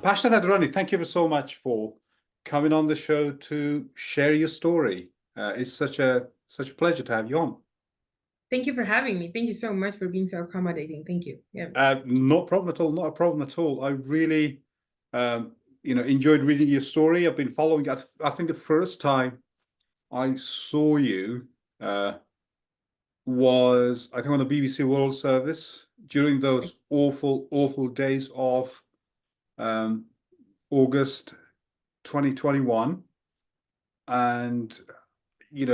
Pashtana Durrani, thank you so much for coming on the show to share your story. It's such a pleasure to have you on. Thank you for having me. Thank you so much for being so accommodating. Thank you. Yeah. No problem at all. Not a problem at all. I really, enjoyed reading your story. I've been following. I think the first time I saw you was, I think, on the BBC World Service during those awful, awful days of August 2021, and you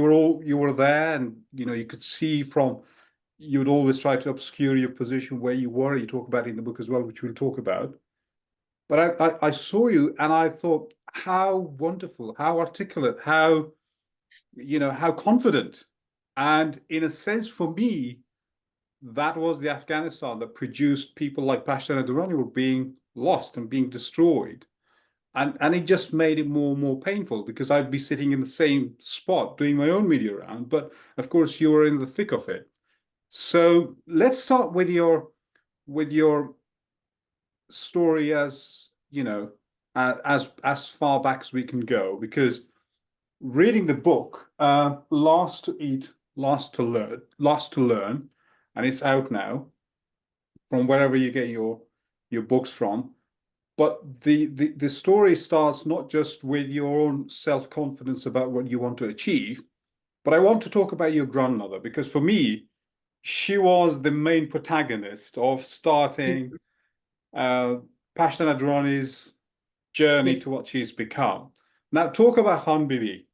were there, and you could see from, you would always try to obscure your position where you were. You talk about it in the book as well, which we'll talk about. But I saw you and I thought, how wonderful, how articulate, how confident. And in a sense, for me, that was the Afghanistan that produced people like Pashtana Durrani were being lost and being destroyed. And it just made it more and more painful, because I'd be sitting in the same spot doing my own media round. But of course, you were in the thick of it. So let's start with your story, as as far back as we can go, because reading the book, Last to Eat, Last to Learn, and it's out now from wherever you get your books from. But the story starts not just with your own self-confidence about what you want to achieve, but I want to talk about your grandmother, because for me, she was the main protagonist of starting Pashtana Durrani's journey to Yes. what she's become. Now, talk about Khan Bibi.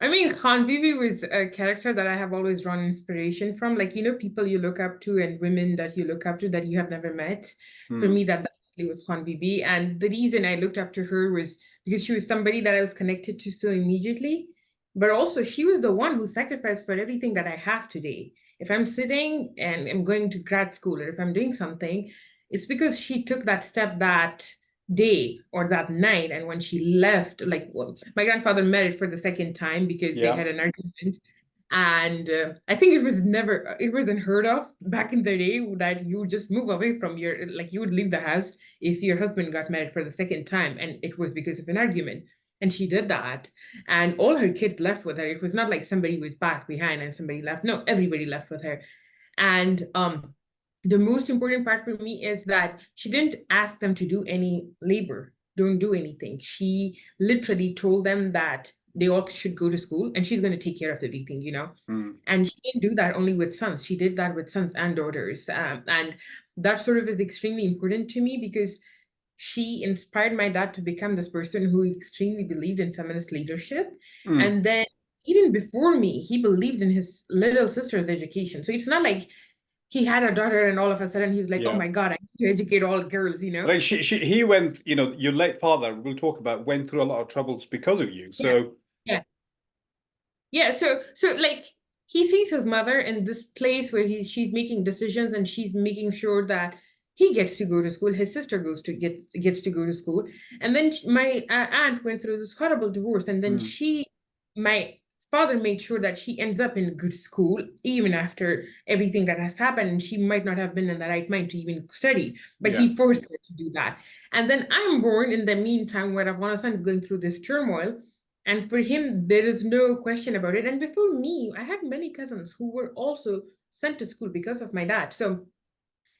I mean, Khan Bibi was a character that I have always drawn inspiration from. Like, people you look up to and women that you look up to that you have never met. For me, that definitely was Khan Bibi. And the reason I looked up to her was because she was somebody that I was connected to so immediately. But also, she was the one who sacrificed for everything that I have today. If I'm sitting and I'm going to grad school, or if I'm doing something, it's because she took that step that day or that night. And when she left, like, well, my grandfather married for the second time because they had an argument. And I think it was unheard of back in the day that you would just move away from you would leave the house if your husband got married for the second time, and it was because of an argument. And she did that, and all her kids left with her. It was not like somebody was back behind and somebody left. No, everybody left with her. And the most important part for me is that she didn't ask them to do any labor, don't do anything. She literally told them that they all should go to school and she's going to take care of everything, And she didn't do that only with sons. She did that with sons and daughters. And that sort of is extremely important to me, because she inspired my dad to become this person who extremely believed in feminist leadership. And then even before me, he believed in his little sister's education. So it's not like he had a daughter and all of a sudden he was like, oh my God, I need to educate all girls, Like he went, your late father, we'll talk about, went through a lot of troubles because of you. So yeah. So like, he sees his mother in this place where she's making decisions and she's making sure that he gets to go to school. His sister gets to go to school. And then my aunt went through this horrible divorce. And then my father made sure that she ends up in a good school, even after everything that has happened. And she might not have been in the right mind to even study, but he forced her to do that. And then I'm born in the meantime, where Afghanistan is going through this turmoil. And for him, there is no question about it. And before me, I had many cousins who were also sent to school because of my dad. So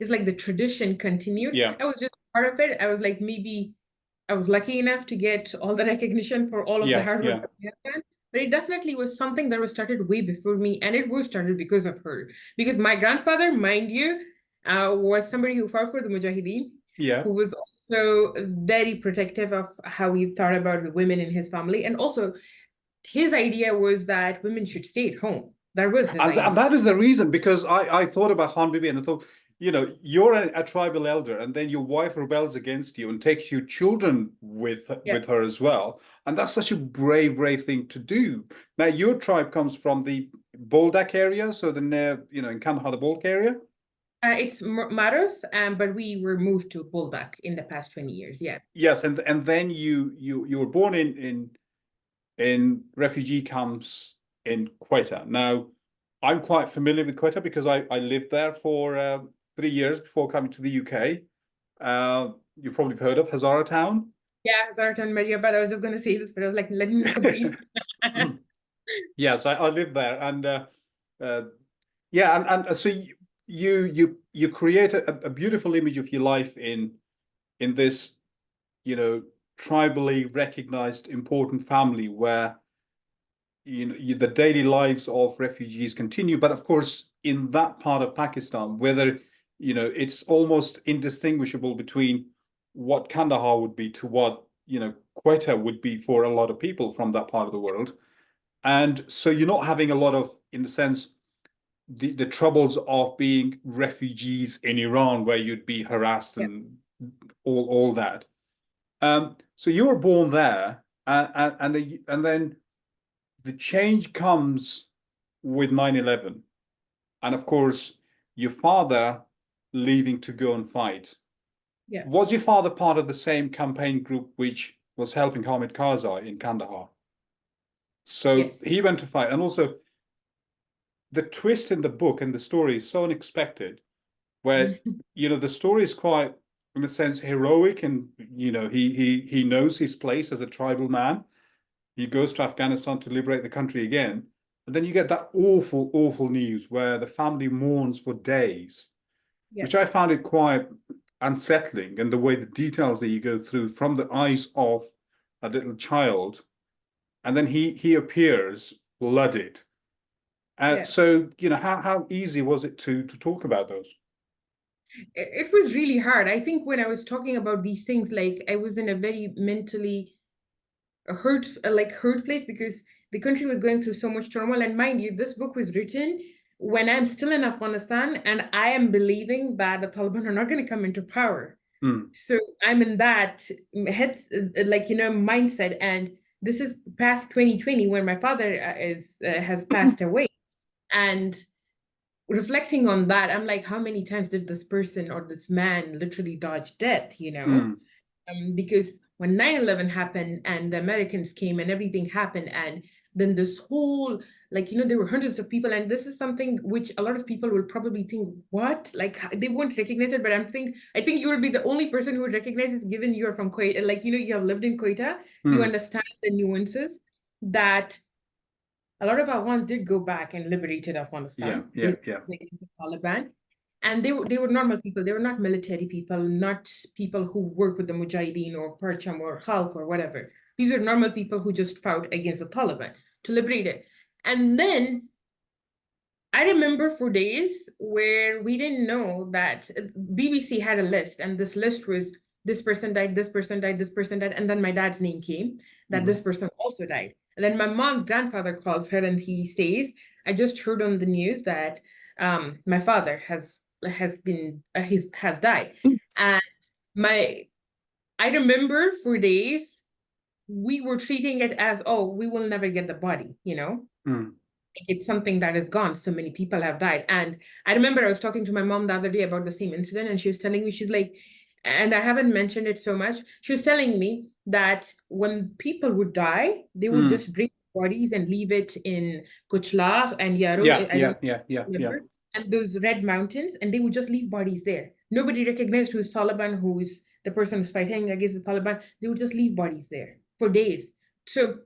it's like the tradition continued. I was just part of it. I was like, maybe I was lucky enough to get all the recognition for all of the hard work that we have done. But it definitely was something that was started way before me. And it was started because of her. Because my grandfather, mind you, was somebody who fought for the Mujahideen. Who was also very protective of how he thought about the women in his family. And also, his idea was that women should stay at home. That was his idea. And that is the reason, because I thought about Khan Bibi and I thought, you're a tribal elder, and then your wife rebels against you and takes your children with her as well. And that's such a brave thing to do. Now, your tribe comes from the Boldak area, so in Kandahar, the Balk area. It's Maruf, but we were moved to Boldak in the past 20 years. Yes, and then you were born in refugee camps in Quetta. Now, I'm quite familiar with Quetta because I lived there for 3 years before coming to the UK. you probably heard of Hazara Town. Yeah, Zartan Maria, but I was just going to say this, but I was like, let me complete. Yes, I live there, and uh, yeah, and so you create a beautiful image of your life in this, you know, tribally recognized important family where the daily lives of refugees continue. But of course, in that part of Pakistan, whether it's almost indistinguishable between what Kandahar would be to what Quetta would be for a lot of people from that part of the world. And so you're not having a lot of, in a sense, the troubles of being refugees in Iran, where you'd be harassed Yeah. and all that. So you were born there, and then the change comes with 9/11, and of course your father leaving to go and fight. Yeah. Was your father part of the same campaign group which was helping Hamid Karzai in Kandahar? So Yes. he went to fight, and also the twist in the book and the story is so unexpected, where the story is quite, in a sense, heroic, and he knows his place as a tribal man. He goes to Afghanistan to liberate the country again. And then you get that awful, awful news where the family mourns for days, Yeah. which I found it quite unsettling. And the way the details that you go through from the eyes of a little child, and then he appears blooded. Yeah. So, how easy was it to talk about those? It was really hard. I think when I was talking about these things, like I was in a very mentally hurt place because the country was going through so much turmoil. And mind you, this book was written when I'm still in Afghanistan and I am believing that the Taliban are not going to come into power. Mm, So I'm in that head, mindset. And this is past 2020 when my father has passed away. And reflecting on that, I'm like, how many times did this person or this man literally dodge death, mm, because when 9/11 happened and the Americans came and everything happened, and then this whole, there were hundreds of people, and this is something which a lot of people will probably think, what? Like they won't recognize it, but I think you will be the only person who would recognize it, given you're from Kuwait, you have lived in Quetta, you mm. understand the nuances that a lot of Afghans did go back and liberated Yeah, Afghanistan. yeah, They yeah. against the Taliban. And they were normal people. They were not military people, not people who work with the Mujahideen or Parcham or Khalq or whatever. These are normal people who just fought against the Taliban to liberate it. And then I remember for days where we didn't know that BBC had a list, and this list was this person died, this person died, this person died, and then my dad's name came that this Mhm. person also died. And then my mom's grandfather calls her and he says, "I just heard on the news that my father has died." And my I remember for days we were treating it as, oh, we will never get the body. Mm, It's something that is gone. So many people have died. And I remember I was talking to my mom the other day about the same incident, and she was telling me, she's like, and I haven't mentioned it so much. She was telling me that when people would die, they would mm. just bring bodies and leave it in Kuchlar and Yaro, Yeah, I yeah, don't yeah, yeah, yeah. remember, and those red mountains, and they would just leave bodies there. Nobody recognized who's Taliban, who's the person who's fighting against the Taliban. They would just leave bodies there for days. So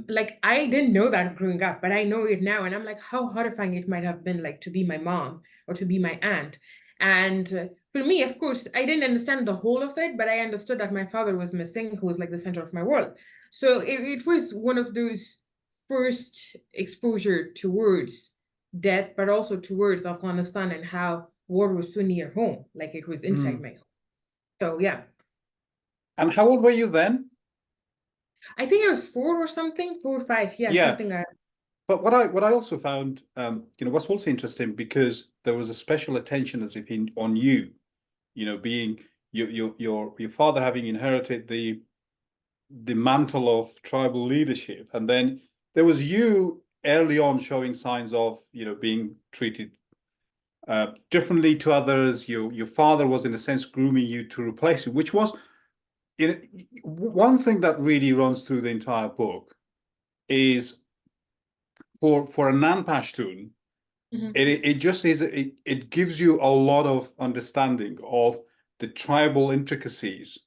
like I didn't know that growing up, but I know it now, and I'm like, how horrifying it might have been, like to be my mom or to be my aunt. And for me, of course, I didn't understand the whole of it, but I understood that my father was missing, who was like the center of my world. So it was one of those first exposure towards death, but also towards Afghanistan and how war was so near home, like it was inside Mm. my home. So yeah, And how old were you then? I think I was 4 or something, 4 or 5, yeah, Yeah, something. but what I also found, what's also interesting, because there was a special attention as if on you, being your father having inherited the mantle of tribal leadership, and then there was you early on showing signs of being treated differently to others. Your father was in a sense grooming you to replace you, which was one thing that really runs through the entire book is for a non-Pashtun, Mhm. it just is it gives you a lot of understanding of the tribal intricacies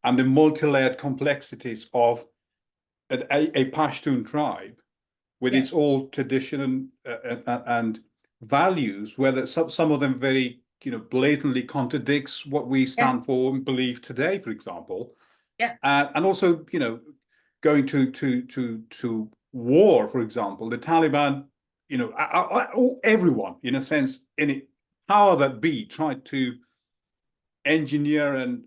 and the multi-layered complexities of a Pashtun tribe with its old tradition and values, whether some of them very, blatantly contradicts what we stand for and believe today, for example. Yeah. And also, going to war, for example, the Taliban, everyone, in a sense, any power that be, tried to engineer and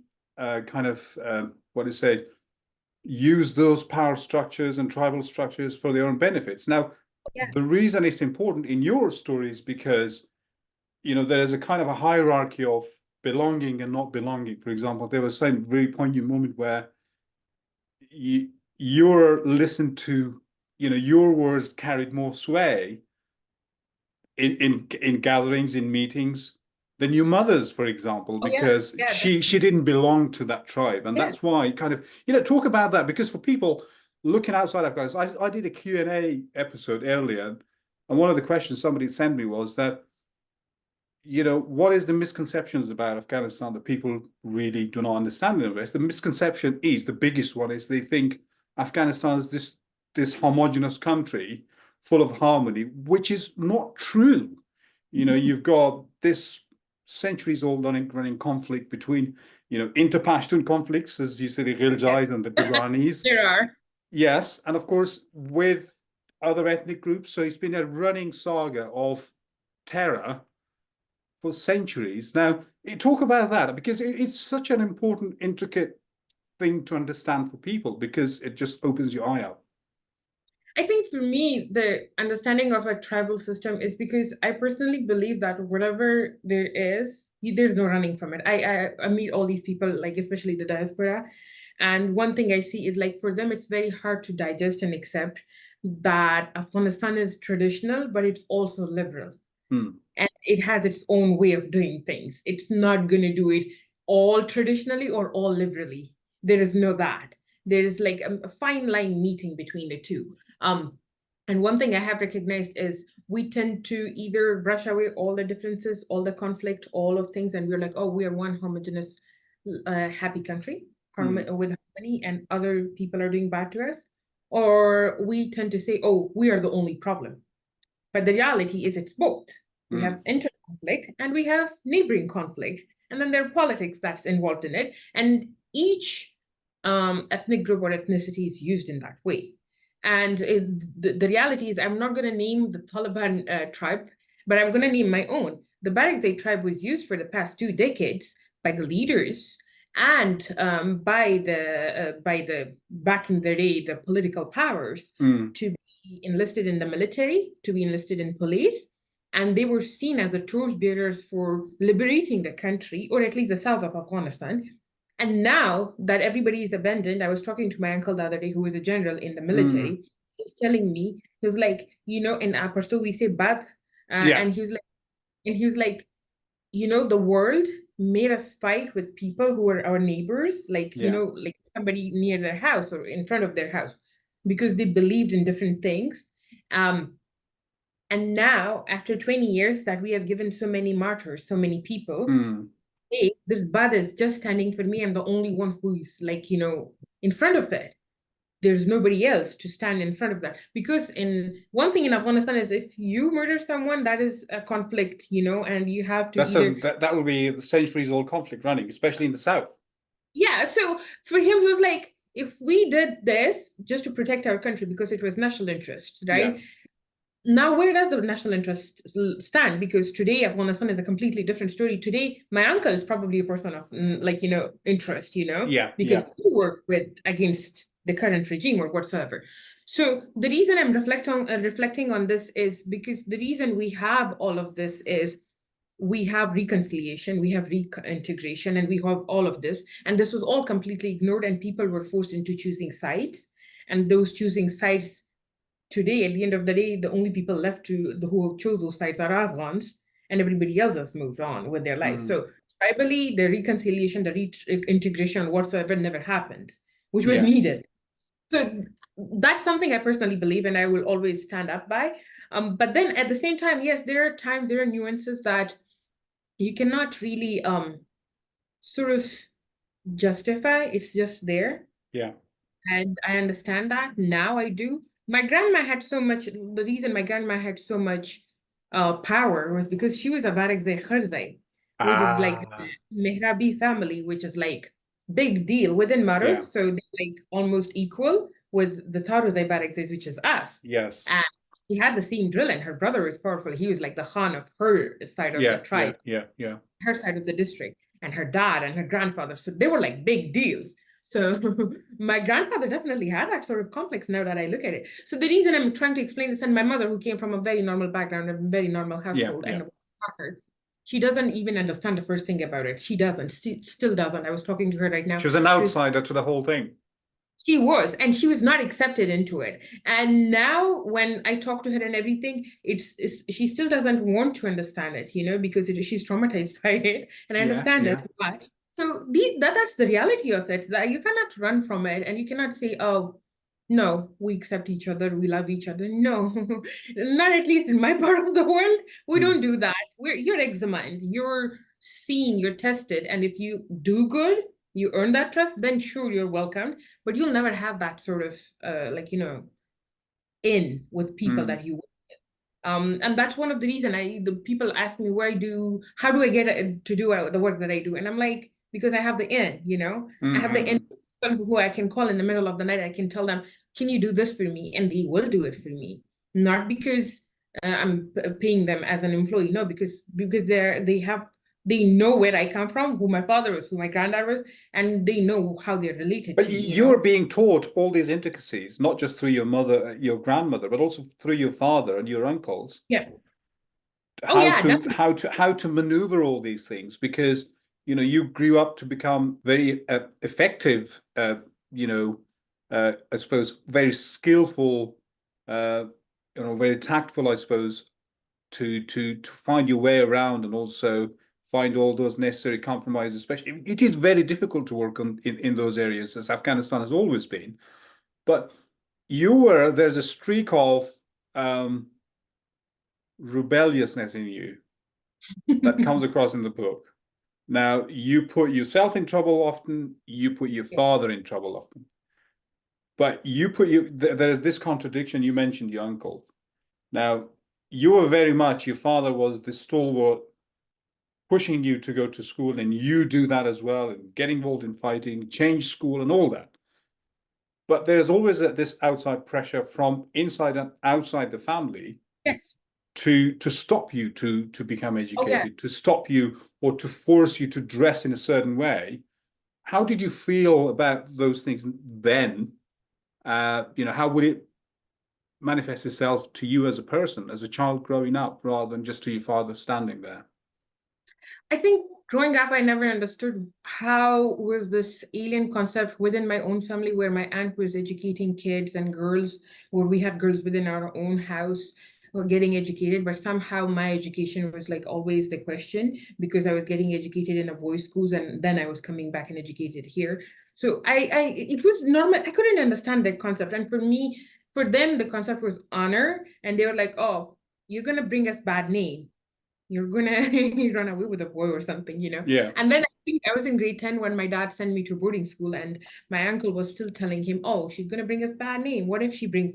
use those power structures and tribal structures for their own benefits. Now, the reason it's important in your story is because, there is a kind of a hierarchy of belonging and not belonging. For example, there was some very poignant moment where you're listened to, your words carried more sway in gatherings, in meetings, than your mother's, for example, because she didn't belong to that tribe. And that's why kind of, talk about that, because for people looking outside Afghanistan, I did a Q&A episode earlier, and one of the questions somebody sent me was that, what is the misconceptions about Afghanistan that people really do not understand in the West? The misconception is, the biggest one is, they think Afghanistan is this homogenous country full of harmony, which is not true. You've got this centuries-old running conflict between, inter-Pashtun conflicts, as you said, the Ghiljais and the Durranis. There are. Yes, and of course, with other ethnic groups. So it's been a running saga of terror for centuries. Now, talk about that, because it's such an important, intricate thing to understand for people, because it just opens your eye up. I think for me, the understanding of a tribal system is because I personally believe that whatever there is, there's no running from it. I meet all these people, like especially the diaspora, and one thing I see is, like, for them, it's very hard to digest and accept that Afghanistan is traditional, but it's also liberal. And it has its own way of doing things. It's not going to do it all traditionally or all liberally. There is no that. There is like a fine line meeting between the two. And one thing I have recognized is we tend to either brush away all the differences, all the conflict, all of things, and we're like, oh, we are one homogeneous, happy country with harmony, and other people are doing bad to us. Or we tend to say, oh, we are the only problem. But the reality is it's both. We have inter-conflict and we have neighboring conflict. And then there are politics that's involved in it. And each ethnic group or ethnicity is used in that way. And the reality is, I'm not going to name the Taliban tribe, but I'm going to name my own. The Barakzai tribe was used for the past 2 decades by the leaders and by the back in the day, the political powers to be enlisted in the military, to be enlisted in police. And they were seen as the torchbearers for liberating the country, or at least the south of Afghanistan. And now that everybody is abandoned, I was talking to my uncle the other day, who was a general in the military. He's telling me, he was like, in Pashto we say "bat," and he was like, the world made us fight with people who are our neighbors, like like somebody near their house or in front of their house, because they believed in different things. And now, after 20 years that we have given so many martyrs, so many people, hey, this bad is just standing for me. I'm the only one who's like, in front of it. There's nobody else to stand in front of that. Because one thing in Afghanistan is, if you murder someone, that is a conflict, and you have to that will be a centuries-old conflict running, especially in the south. Yeah, so for him, he was like, if we did this just to protect our country because it was national interest, right? Now, where does the national interest stand? Because today, Afghanistan is a completely different story. Today, my uncle is probably a person of, interest, because he worked against the current regime or whatsoever. So the reason I'm reflecting on this is because the reason we have all of this is we have reconciliation, we have reintegration, and we have all of this. And this was all completely ignored, and people were forced into choosing sides. And those choosing sides today, at the end of the day, the only people left who chose those sides are Afghans, and everybody else has moved on with their lives. So tribally, the reconciliation, the reintegration whatsoever never happened, which was needed. So that's something I personally believe, and I will always stand up by. But then at the same time, yes, there are nuances that you cannot really sort of justify. It's just there. Yeah. And I understand that now. I do. My grandma had so much, the reason my grandma had so much power was because she was a Barakzai Kharzai, which is like Ah, Mehrabi family, which is like big deal within Maruf. yeah. So they're like almost equal with the Taruzai Barakzais, which is us. Yes. And she had the same drill, and her brother was powerful. He was like the Khan of her side of the Yeah, yeah, tribe, yeah, yeah. her side of the district, and her dad and her grandfather. So they were like big deals. So my grandfather definitely had that sort of complex now that I look at it. So the reason I'm trying to explain this, and my mother, who came from a very normal background, a very normal Yeah, household, yeah. and a hacker, she doesn't even understand the first thing about it. She doesn't, she still doesn't. I was talking to her right now. She was an She was outsider to the whole thing. she was, and she was not accepted into it. And now when I talk to her and everything, it's she still doesn't want to understand it, because she's traumatized by it. And I Yeah, understand it yeah. why. So that's the reality of it. That you cannot run from it, and you cannot say, "Oh, no, we accept each other, we love each other." No, not at least in my part of the world. We Hmm. don't do that. You're examined, you're seen, you're tested, and if you do good, you earn that trust, then sure, you're welcomed. But you'll never have that sort of in with people Hmm. that you and that's one of the reason the people ask me how do I get to do the work that I do, and I'm like, because I have the in, I have the in Hmm. people who I can call in the middle of the night. I can tell them, can you do this for me, and they will do it for me, not because I'm paying them as an employee, no, because they know where I come from, who my father was, who my granddad was, and they know how they're related But to me, you're being taught all these intricacies, not just through your mother, your grandmother, but also through your father and your uncles, Yeah. Oh how yeah, to definitely. how to maneuver all these things, because you grew up to become very effective, I suppose very skillful, uh, very tactful, I suppose, to find your way around and also find all those necessary compromises. Especially, it is very difficult to work on in those areas, as Afghanistan has always been. But there's a streak of um, rebelliousness in you that comes across in the book. Now, you put yourself in trouble often, you put your Yeah. father in trouble often. But there's this contradiction. You mentioned your uncle. Now, you were very much, your father was the stalwart pushing you to go to school, and you do that as well, and get involved in fighting, change school, and all that. But there's always this outside pressure from inside and outside the family Yes. to stop you to become Oh yeah. educated, to stop you or to force you to dress in a certain way. How did you feel about those things then? How would it manifest itself to you as a person, as a child growing up, rather than just to your father standing there? I think growing up, I never understood how was this alien concept within my own family, where my aunt was educating kids and girls, where we had girls within our own house were getting educated, but somehow my education was like always the question, because I was getting educated in a boys' schools, and then I was coming back and educated here. So it was normal. I couldn't understand that concept, and for them, the concept was honor, and they were like, "Oh, you're gonna bring us bad name. You're gonna run away with a boy or something." Yeah. And then I think I was in grade 10 when my dad sent me to boarding school, and my uncle was still telling him, "Oh, she's gonna bring us bad name. What if she brings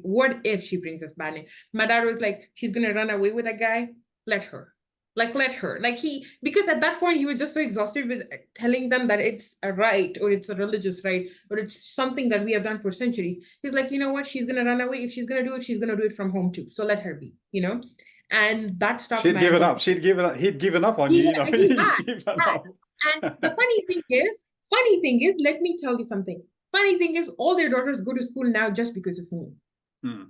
us bad name?" My dad was like, "She's gonna run away with a guy. Let her. Let her." Because at that point he was just so exhausted with telling them that it's a right, or it's a religious right, or it's something that we have done for centuries. He's like, "You know what? She's gonna run away. If she's gonna do it, she's gonna do it from home too. So let her be." And that stopped She'd my given uncle. up. She'd given up. He'd given up on you. He, he He'd had, given had. up. And the funny thing is, let me tell you something. Funny thing is, all their daughters go to school now just because of me. Hmm.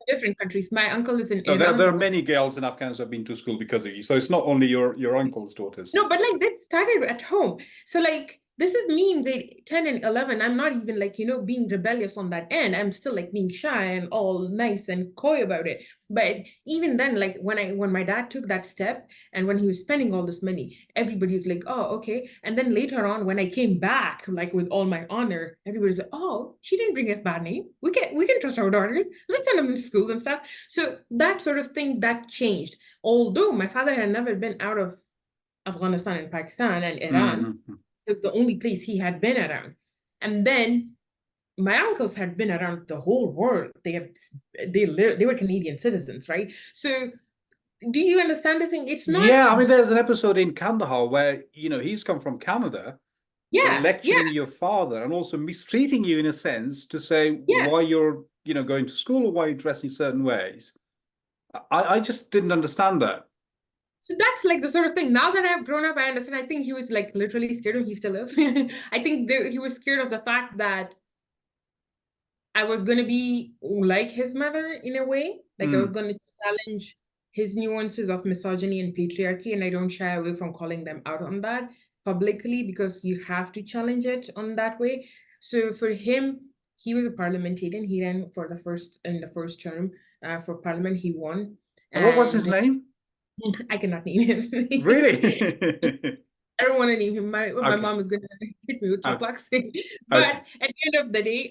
Different countries. My uncle is in No, there Iran. are many girls in Afghanistan who've been to school because of you. So it's not only your uncle's daughters. No, but like that started at home. So like this is me in grade 10 and 11. I'm not even like, being rebellious on that end. I'm still like being shy and all nice and coy about it. But even then, like when my dad took that step, and when he was spending all this money, everybody was like, "Oh, okay." And then later on, when I came back, like with all my honor, everybody's like, "Oh, she didn't bring us bad name. We can trust our daughters. Let's send them to school and stuff." So that sort of thing that changed. Although my father had never been out of Afghanistan and Pakistan and Iran, Mm-hmm. was the only place he had been around. And then my uncles had been around the whole world. They were Canadian citizens, right? So do you understand the thing? It's not, Yeah, I mean, there's an episode in Kandahar where, he's come from Canada, but yeah, yeah, lecturing your father and also mistreating you in a sense to say yeah. why you're, going to school or why you're dressing certain ways. I just didn't understand that. So that's like the sort of thing. Now that I've grown up, I understand. I think he was like literally scared, and he still is. I think he was scared of the fact that I was going to be like his mother in a way. Like I was Mm. going to challenge his nuances of misogyny and patriarchy. And I don't shy away from calling them out on that publicly because you have to challenge it on that way. So for him, he was a parliamentarian. He ran for in the first term for parliament. He won. And what was his And name? I cannot name him. Really? I don't want to name him. My Okay. mom is gonna hit me with Okay. chocolates. But Okay. at the end of the day,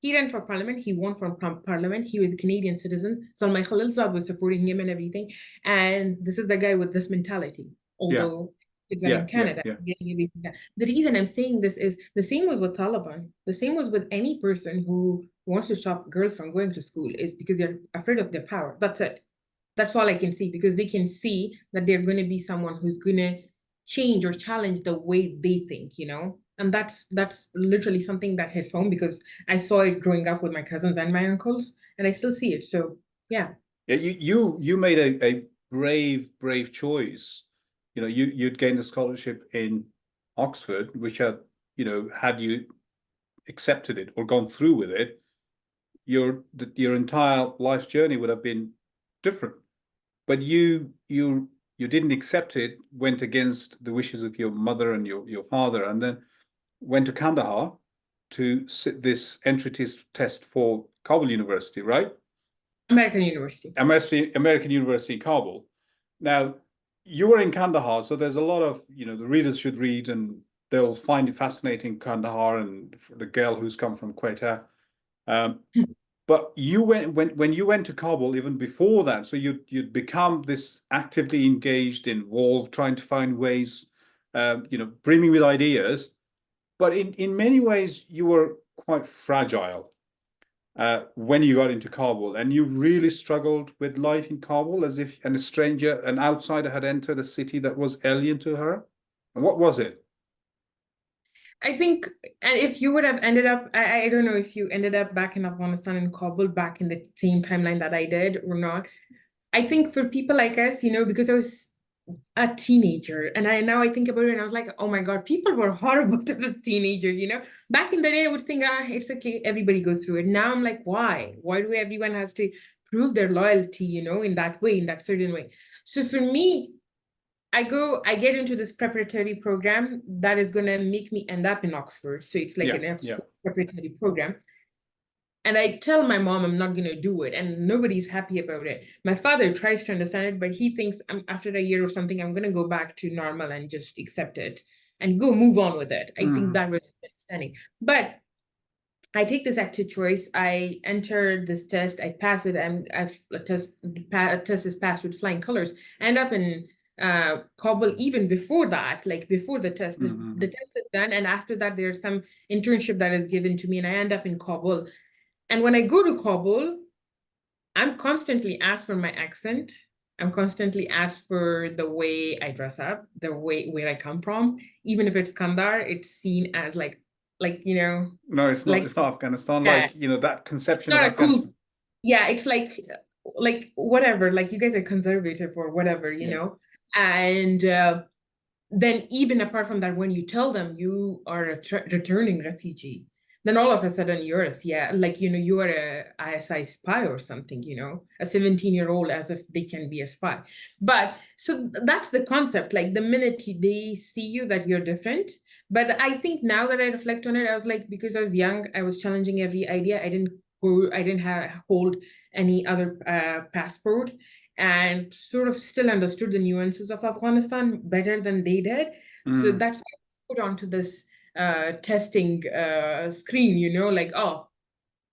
he ran for parliament. He won from parliament. He was a Canadian citizen. Salman Khalilzad was supporting him and everything. And this is the guy with this mentality. Yeah. Although kids are Yeah. in Yeah. Canada, Yeah. getting everything done. The reason I'm saying this is the same was with Taliban. The same was with any person who wants to stop girls from going to school is because they're afraid of their power. That's it. That's all I can see because they can see that they're going to be someone who's going to change or challenge the way they think, and that's literally something that hits home because I saw it growing up with my cousins and my uncles, and I still see it. So yeah. Yeah. You made a brave choice. You'd gained a scholarship in Oxford, which had you accepted it or gone through with it, your entire life's journey would have been different. But you didn't accept it, went against the wishes of your mother and your father, and then went to Kandahar to sit this entry test for Kabul University, right? American University. American University in Kabul. Now, you were in Kandahar, so there's a lot of, the readers should read and they'll find it fascinating, Kandahar and the girl who's come from Quetta. Um, but when you went to Kabul, even before that, so you'd become this actively engaged, involved, trying to find ways, brimming with ideas. But in many ways, you were quite fragile when you got into Kabul, and you really struggled with life in Kabul as if an outsider had entered a city that was alien to her. And what was it? I think, and if you would have ended up, I don't know if you ended up back in Afghanistan and Kabul back in the same timeline that I did or not. I think for people like us, because I was a teenager and now I think about it and I was like, oh my God, people were horrible to this teenager. Back in the day, I would think, it's okay, everybody goes through it. Now I'm like, why? Why do everyone has to prove their loyalty, in that way, in that certain way? So for me, I get into this preparatory program that is going to make me end up in Oxford. So it's like Yeah, an yeah. Oxford preparatory program. And I tell my mom I'm not going to do it, and nobody's happy about it. My father tries to understand it, but he thinks after a year or something, I'm going to go back to normal and just accept it and go move on with it. I think that was understanding. But I take this active choice. I enter this test. I pass it. A test is passed with flying colors. I end up in Kabul even before that, like before the test. The test is done, and after that, there's some internship that is given to me, and I end up in Kabul. And when I go to Kabul, I'm constantly asked for my accent. I'm constantly asked for the way I dress up, the way where I come from. Even if it's Kandahar, it's seen as like No, it's not. like It's not Afghanistan. yeah, Like, that it's conception of not a cool. Afghanistan. Yeah, it's like whatever. Like you guys are conservative or whatever, Yeah. And then even apart from that, when you tell them you are a returning refugee, then all of a sudden you're like, you are a ISI spy or something, a 17-year-old as if they can be a spy. But so that's the concept. Like the minute they see you that you're different. But I think now that I reflect on it, I was like, because I was young, I was challenging every idea. I didn't hold any other passport and sort of still understood the nuances of Afghanistan better than they did. So that's why I was put onto this testing screen, like, oh,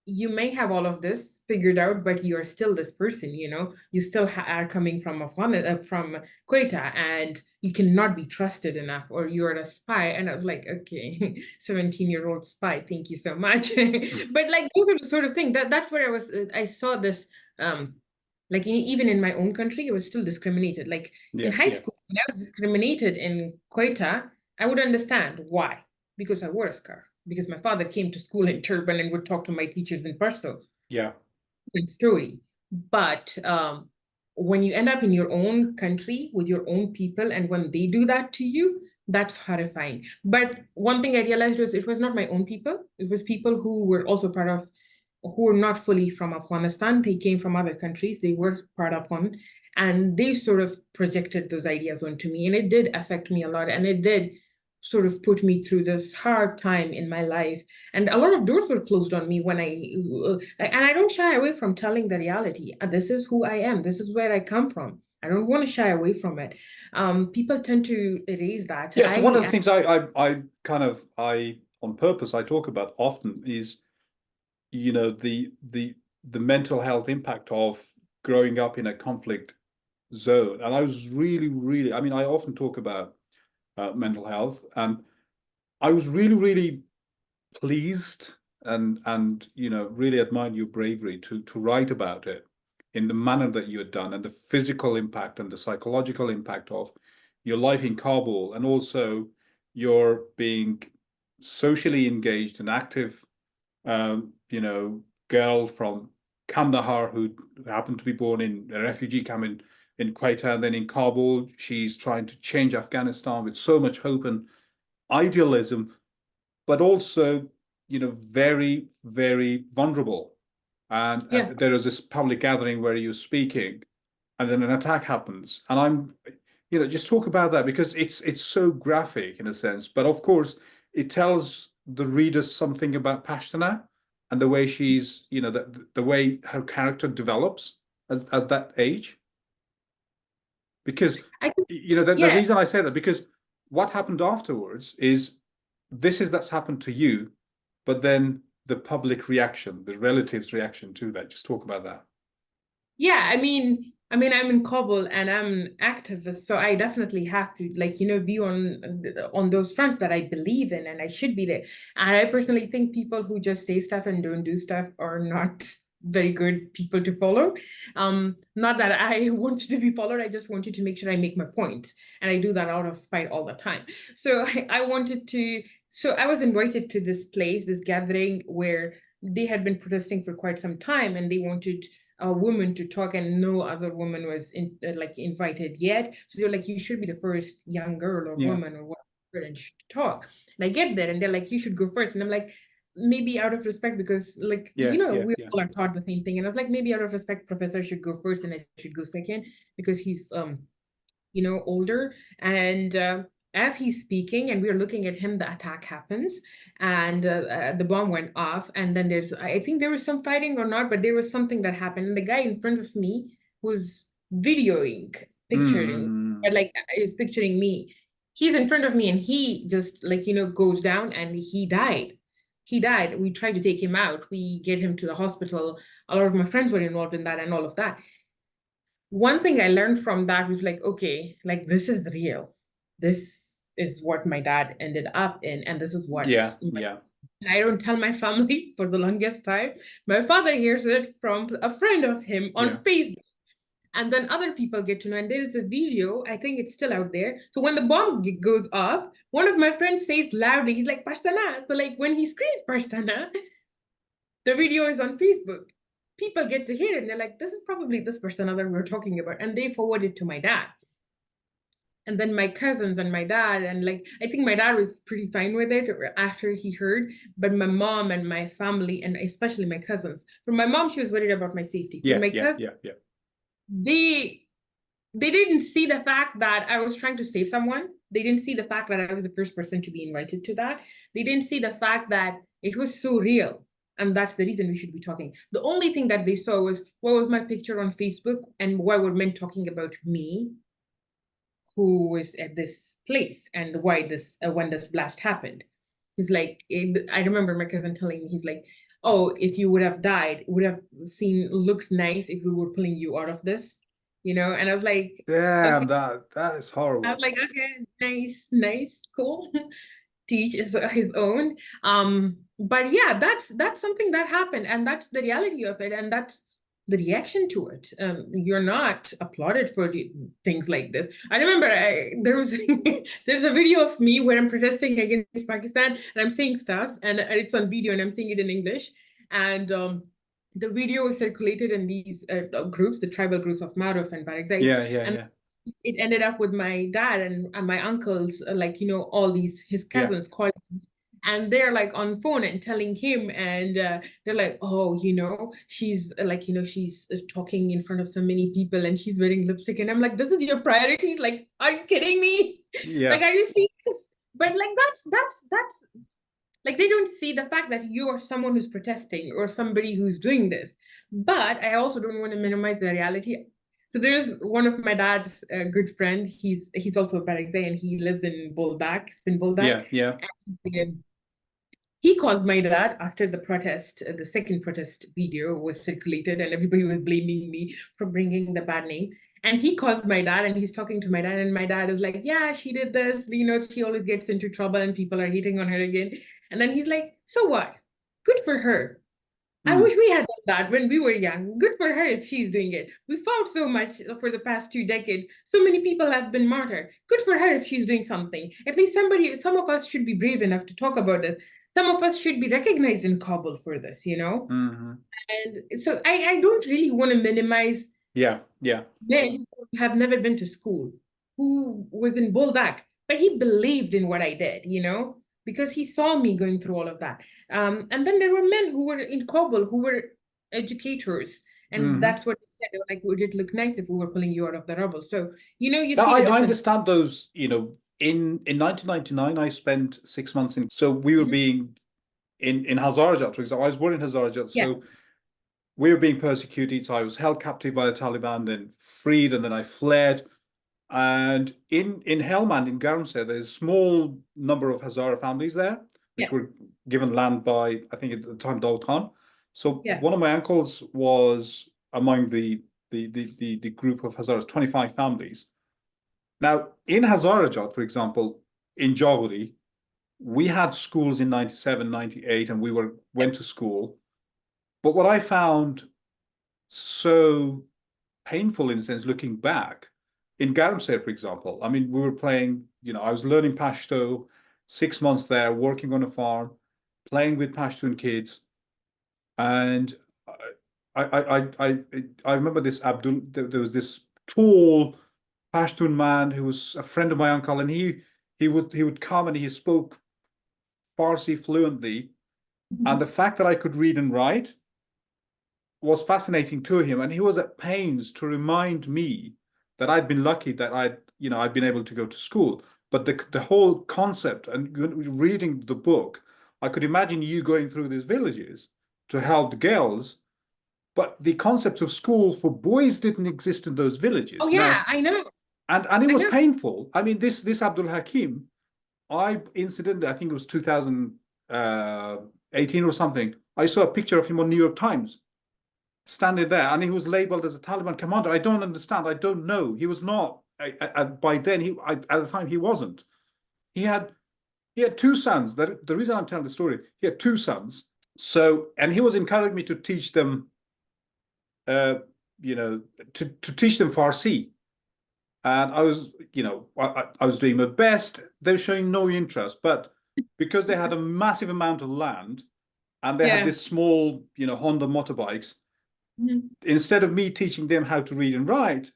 you may have all of this figured out, but you're still this person, you know, you still are coming from Afghanistan, from Quetta, and you cannot be trusted enough, or you're a spy. And I was like, okay, 17-year-old spy, thank you so much. But like those are the sort of thing that's where I saw this, like even in my own country, it was still discriminated. Like in high school, when I was discriminated in Quetta, I would understand why, because I wore a scarf, because my father came to school in turban and would talk to my teachers in Pashto. Yeah. Different story. But when you end up in your own country with your own people, and when they do that to you, that's horrifying. But one thing I realized was it was not my own people. It was people who were also part of, who were not fully from Afghanistan. They came from other countries. They were part of one. And they sort of projected those ideas onto me. And it did affect me a lot. And it did sort of put me through this hard time in my life. And a lot of doors were closed on me when and I don't shy away from telling the reality. This is who I am. This is where I come from. I don't want to shy away from it. People tend to erase that. Yeah, so one of the things I kind of on purpose I talk about often is, you know, the mental health impact of growing up in a conflict zone. And I was really, I mean, I often talk about mental health, and I was really pleased and you know, really admired your bravery to write about it in the manner that you had done, and the physical impact and the psychological impact of your life in Kabul, and also your being socially engaged and active, you know, girl from Kandahar who happened to be born in a refugee camp in Quetta, and then in Kabul, she's trying to change Afghanistan with so much hope and idealism, but also, you know, very vulnerable. And there was this public gathering where you're speaking, and then an attack happens. And I'm, you know, just talk about that, because it's so graphic in a sense, but of course it tells the readers something about Pashtana and the way she's, you know, the way her character develops at that age. Because, you know, the reason I say that, because what happened afterwards is that's happened to you, but then the public reaction, the relatives' reaction to that. Just talk about that. Yeah, I'm in Kabul and I'm an activist, so I definitely have to, like, you know, be on those fronts that I believe in, and I should be there. And I personally think people who just say stuff and don't do stuff are not very good people to follow. Not that I want you to be followed, I just want you to make sure I make my point, and I do that out of spite all the time. So I wanted to. So I was invited to this place, this gathering where they had been protesting for quite some time, and they wanted a woman to talk, and no other woman was like invited yet. So they're like, you should be the first young girl or woman or whatever to talk. And I get there, and they're like, you should go first. And I'm like, maybe out of respect, because like, you know, we all are taught the same thing. And I was like, maybe out of respect, professor should go first and I should go second, because he's you know, older. And as he's speaking and we're looking at him, the attack happens, and the bomb went off. And then I think there was some fighting or not, but there was something that happened. And the guy in front of me was videoing, picturing, like is picturing me. He's in front of me, and he just, like, you know, goes down, and he died. He died. We tried to take him out. We get him to the hospital. A lot of my friends were involved in that and all of that. One thing I learned from that was like, okay, like this is real. This is what my dad ended up in, and this is what I don't tell my family for the longest time. My father hears it from a friend of him on Facebook. And then other people get to know, and there is a video, I think it's still out there. So when the bomb goes off, one of my friends says loudly, he's like, Pashtana. So like when he screams Pashtana, the video is on Facebook. People get to hear it, and they're like, this is probably this person that we're talking about. And they forward it to my dad. And then my cousins and my dad, and like, I think my dad was pretty fine with it after he heard, but my mom and my family, and especially my cousins, for my mom, she was worried about my safety. For my cousins, they didn't see the fact that I was trying to save someone. They didn't see the fact that I was the first person to be invited to that. They didn't see the fact that it was so real. And that's the reason we should be talking. The only thing that they saw was what was my picture on Facebook and why were men talking about me, who was at this place, and why this when this blast happened. He's like, I remember my cousin telling me, he's like, oh, if you would have died, it would have looked nice if we were pulling you out of this, And I was like, okay. Damn, that is I was horrible. like, okay, nice, cool. Teach his own. But yeah, that's something that happened, and that's the reality of it, and that's the reaction to it. You're not applauded for things like this. I remember there was there's a video of me where I'm protesting against Pakistan, and I'm saying stuff, and it's on video, and I'm saying it in English, and the video was circulated in these groups, the tribal groups of Maruf and Barakzai, Yeah, yeah, and yeah, it ended up with my dad and my uncles, like, all these his yeah, cousins calling him, and they're like on phone and telling him, and they're like, oh, she's like, she's talking in front of so many people and she's wearing lipstick, and I'm like, this is your priority? Like, are you kidding me? Like, yeah. are you serious? But like, that's like, they don't see the fact that you are someone who's protesting or somebody who's doing this. But I also don't want to minimize the reality. So there's one of my dad's good friend. He's also a Barakzai, and he lives in Buldak, Spin Buldak. Yeah, yeah, And he called my dad after the protest, the second protest video was circulated, and everybody was blaming me for bringing the bad name. And he called my dad, and he's talking to my dad, and my dad is like, yeah, she did this, she always gets into trouble and people are hitting on her again. And then he's like, so what? Good for her. I mm, wish we had done that when we were young. Good for her if she's doing it. We fought so much for the past 2 decades. So many people have been martyred. Good for her if she's doing something. At least some of us should be brave enough to talk about this. Some of us should be recognized in Kabul for this. hmm. And so I don't really want to minimize Yeah, yeah. men who have never been to school, who was in Buldak, but he believed in what I did, because he saw me going through all of that. And then there were men who were in Kabul who were educators, and Hmm. that's what they said. They were like, would it look nice if we were pulling you out of the rubble? So, you Now, see the I difference. understand those, in 1999, I spent 6 months so we were Mhm. being in Hazarajat, for example. I was born in Hazarajat, Yeah, so we were being persecuted. So I was held captive by the Taliban, then freed, and then I fled. And in Helmand, in Garamsey, there's a small number of Hazara families there, which yeah, were given land by, I think at the time, Daud Khan. So yeah. one of my uncles was among the group of Hazaras, 25 families. Now, in Hazarajat, for example, in Jowhari, we had schools in 97, 98, and we went to school. But what I found so painful in a sense, looking back, in Garamsey, for example, I mean, we were playing, I was learning Pashto, 6 months there, working on a farm, playing with Pashtun kids. And I remember this Abdul, there was this tall Pashtun man who was a friend of my uncle, and he would come and he spoke Farsi fluently. And Mhm. the fact that I could read and write was fascinating to him, and he was at pains to remind me that I'd been lucky that I'd been able to go to school. But the whole concept and reading the book, I could imagine you going through these villages to help the girls, but the concepts of schools for boys didn't exist in those Oh villages. yeah, Now, I know. and it I was know. painful. I mean, this Abdul Hakim, I incidentally, I think it was 2018 or something. I saw a picture of him on New York Times standing there, and he was labeled as a Taliban commander. I don't understand. I don't know. He was not. By then, at the time he wasn't. He had he had two sons. That the reason I'm telling the story. He had two sons. So, and he was encouraging me to teach them, uh, to teach them Farsi. And I was, I was doing my best. They were showing no interest, but because they had a massive amount of land and they had Yeah. this small, Honda motorbikes, Mhm. instead of me teaching them how to read and write,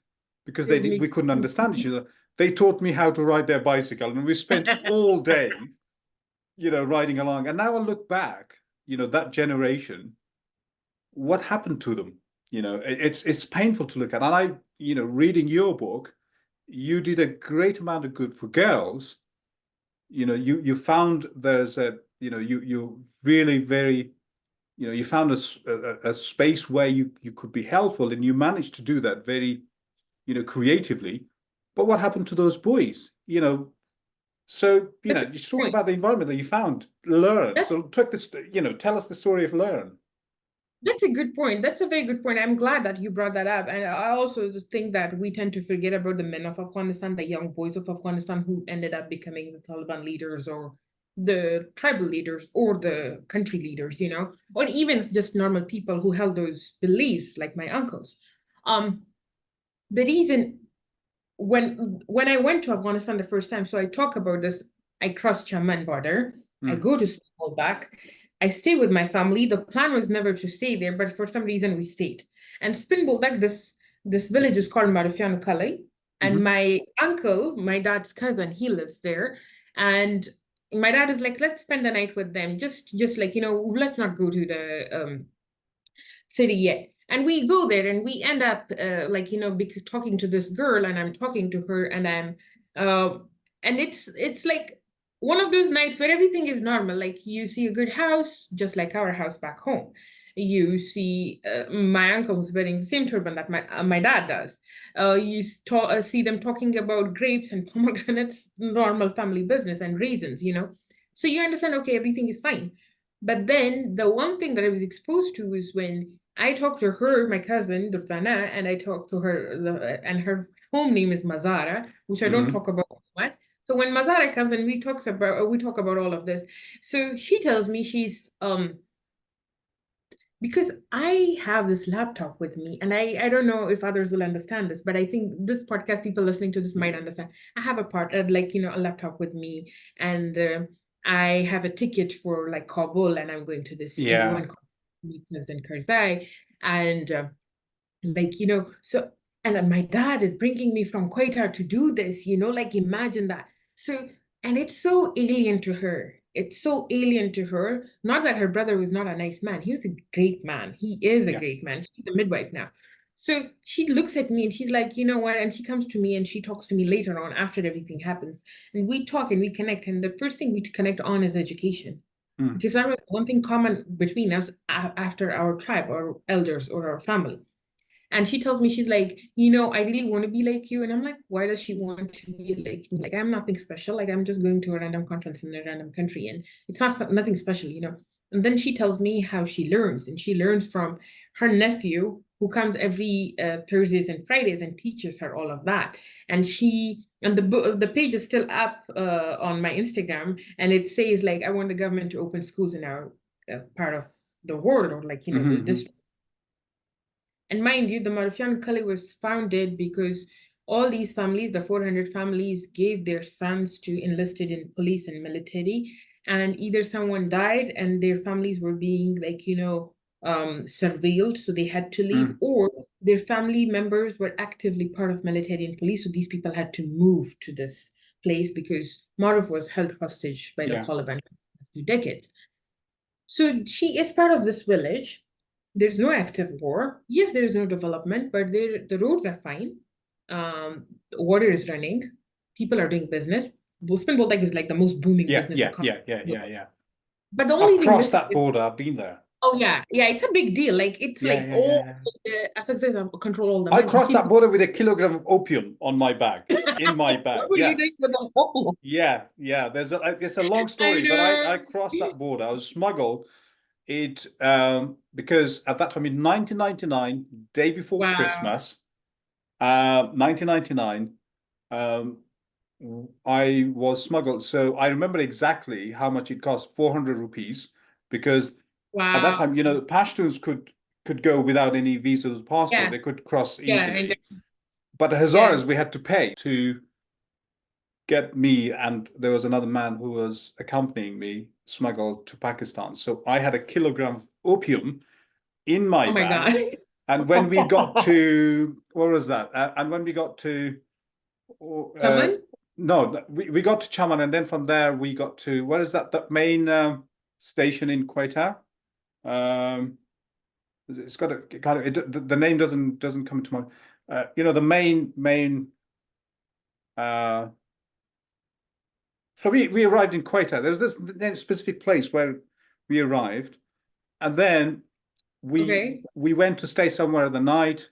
because They would we make couldn't understand each other, they taught me how to ride their bicycle, and we spent all day, riding along. And now I look back, that generation, what happened to them? It's painful to look at. And reading your book, you did a great amount of good for girls. You found there's you really very you found a space where you could be helpful, and you managed to do that very, creatively. But what happened to those boys? So, That's you should talk the point. about the environment that you found. Learn. That's So, tell us the story of Learn. That's a good point. That's a very good point. I'm glad that you brought that up. And I also think that we tend to forget about the men of Afghanistan, the young boys of Afghanistan who ended up becoming the Taliban leaders or the tribal leaders or the country leaders, or even just normal people who held those beliefs, like my uncles. The reason when I went to Afghanistan the first time, so I talk about this, I crossed Chaman border, I go to Springbold back, I stay with my family. The plan was never to stay there, but for some reason we stayed. And Springbold back, this village is called Marufian Kale. And my uncle, my dad's cousin, he lives there. And my dad is like, let's spend the night with them. Just like, let's not go to the city yet. And we go there and we end up talking to this girl, and I'm talking to her, and uh and it's like one of those nights where everything is normal. Like you see a good house, just like our house back home. You see my uncle who's wearing the same turban that my dad does. You see them talking about grapes and pomegranates, normal family business, and raisins. So you understand, okay, everything is fine. But then the one thing that I was exposed to is when I talked to her, my cousin Durrana, and I talked to her, and her home name is Mazara, which I don't talk about much. So when Mazara comes and we talk about all of this. So she tells me she's because I have this laptop with me, and I don't know if others will understand this, but I think this podcast, people listening to this might understand. I have a laptop with me, and I have a ticket for like Kabul, and I'm going to this UN meet President Karzai, and so, and my dad is bringing me from Quetta to do this, like imagine that. So, and it's so alien to her. It's so alien to her. Not that her brother was not a nice man. He was a great man. He is a great man. She's a midwife now. So she looks at me and she's like, you know what? And she comes to me and she talks to me later on after everything happens. And we talk and we connect. And the first thing we connect on is education. Because that was one thing common between us after our tribe or elders or our family. And she tells me, she's like, I really want to be like you. And I'm like, why does she want to be like me? Like, I'm nothing special. Like, I'm just going to a random conference in a random country. And it's nothing special. And then she tells me how she learns. And she learns from her nephew, who comes every Thursdays and Fridays and teaches her all of that. And the page is still up on my Instagram. And it says, like, I want the government to open schools in our part of the world, or like, the district. And mind you, the Marufian Kali was founded because all these families, the 400 families, gave their sons to enlisted in police and military. And either someone died and their families were being surveilled, so they had to leave, or their family members were actively part of military and police. So these people had to move to this place because Maruf was held hostage by the Taliban for 2 decades. So she is part of this village. There's no active war. Yes, there's no development, but the roads are fine. Water is running. People are doing business. Spin Boltec is like the most booming business economy. Yeah. But the only I've thing crossed missing that is, border. I've been there. oh yeah, it's a big deal. Like it's like all the FXs control all the money. I crossed that border with a kilogram of opium on my bag, in my bag. What were you doing with the whole? Yeah. It's a long I story, but I know. crossed that border. I was smuggled it because at that time in 1999, day before Wow. Christmas, 1999, I was smuggled. So I remember exactly how much it cost, 400 rupees, because at that time, Pashtuns could go without any visas or passport. Yeah. They could cross Yeah. easily. But the Hazaras, we had to pay to get me, and there was another man who was accompanying me, smuggled to Pakistan. So I had a kilogram of opium in my Oh my bag. God. And when we got to, what was that? And when we got to, Someone? no, we got to Chaman, and then from there we got to, what is that main station in Quetta? It's got a kind of, the name doesn't come to mind. The main. So we arrived in Quetta. There was this specific place where we arrived, and then we went to stay somewhere the night.